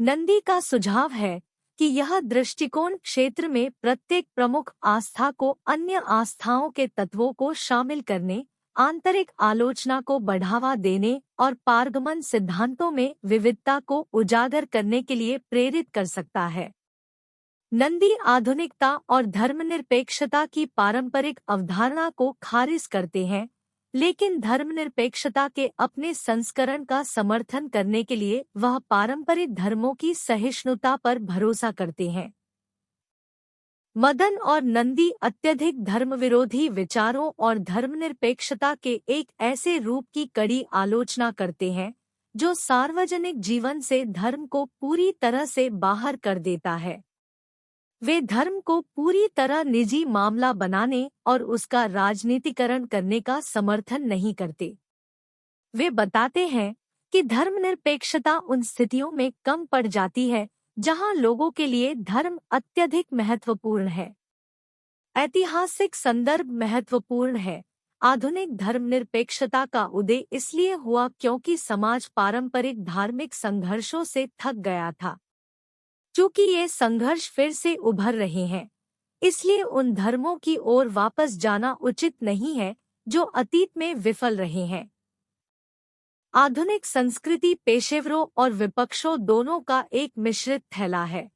नंदी का सुझाव है कि यह दृष्टिकोण क्षेत्र में प्रत्येक प्रमुख आस्था को अन्य आस्थाओं के तत्वों को शामिल करने, आंतरिक आलोचना को बढ़ावा देने और पारगमन सिद्धांतों में विविधता को उजागर करने के लिए प्रेरित कर सकता है। नंदी आधुनिकता और धर्मनिरपेक्षता की पारंपरिक अवधारणा को खारिज करते हैं, लेकिन धर्मनिरपेक्षता के अपने संस्करण का समर्थन करने के लिए वह पारंपरिक धर्मों की सहिष्णुता पर भरोसा करते हैं। मदन और नंदी अत्यधिक धर्मविरोधी विचारों और धर्मनिरपेक्षता के एक ऐसे रूप की कड़ी आलोचना करते हैं, जो सार्वजनिक जीवन से धर्म को पूरी तरह से बाहर कर देता है। वे धर्म को पूरी तरह निजी मामला बनाने और उसका राजनीतिकरण करने का समर्थन नहीं करते। वे बताते हैं कि धर्मनिरपेक्षता उन स्थितियों में कम पड़ जाती है जहां लोगों के लिए धर्म अत्यधिक महत्वपूर्ण है। ऐतिहासिक संदर्भ महत्वपूर्ण है। आधुनिक धर्मनिरपेक्षता का उदय इसलिए हुआ क्योंकि समाज पारंपरिक धार्मिक संघर्षों से थक गया था। चूंकि ये संघर्ष फिर से उभर रहे हैं, इसलिए उन धर्मों की ओर वापस जाना उचित नहीं है जो अतीत में विफल रहे हैं। आधुनिक संस्कृति पेशेवरों और विपक्षों दोनों का एक मिश्रित थैला है।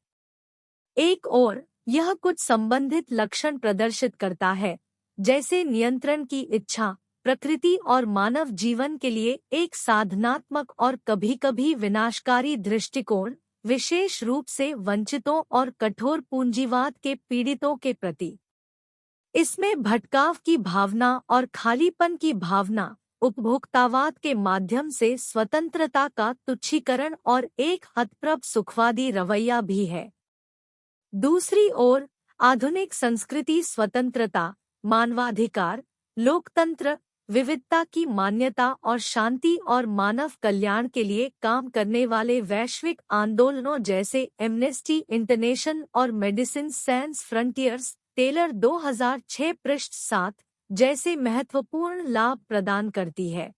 एक ओर यह कुछ संबंधित लक्षण प्रदर्शित करता है, जैसे नियंत्रण की इच्छा, प्रकृति और मानव जीवन के लिए एक साधनात्मक और कभी-कभी विनाशकारी दृष्टिकोण, विशेष रूप से वंचितों और कठोर पूंजीवाद के पीड़ितों के प्रति। इसमें भटकाव की भावना और खालीपन की भावना, उपभोक्तावाद के माध्यम से स्वतंत्रता का तुच्छीकरण और एक हतप्रभ सुखवादी रवैया भी है। दूसरी ओर आधुनिक संस्कृति स्वतंत्रता, मानवाधिकार, लोकतंत्र, विविधता की मान्यता और शांति और मानव कल्याण के लिए काम करने वाले वैश्विक आंदोलनों जैसे एमनेस्टी इंटरनेशनल और मेडिसिन सैंस फ्रंटियर्स, टेलर 2006 पृष्ठ 7 जैसे महत्वपूर्ण लाभ प्रदान करती है।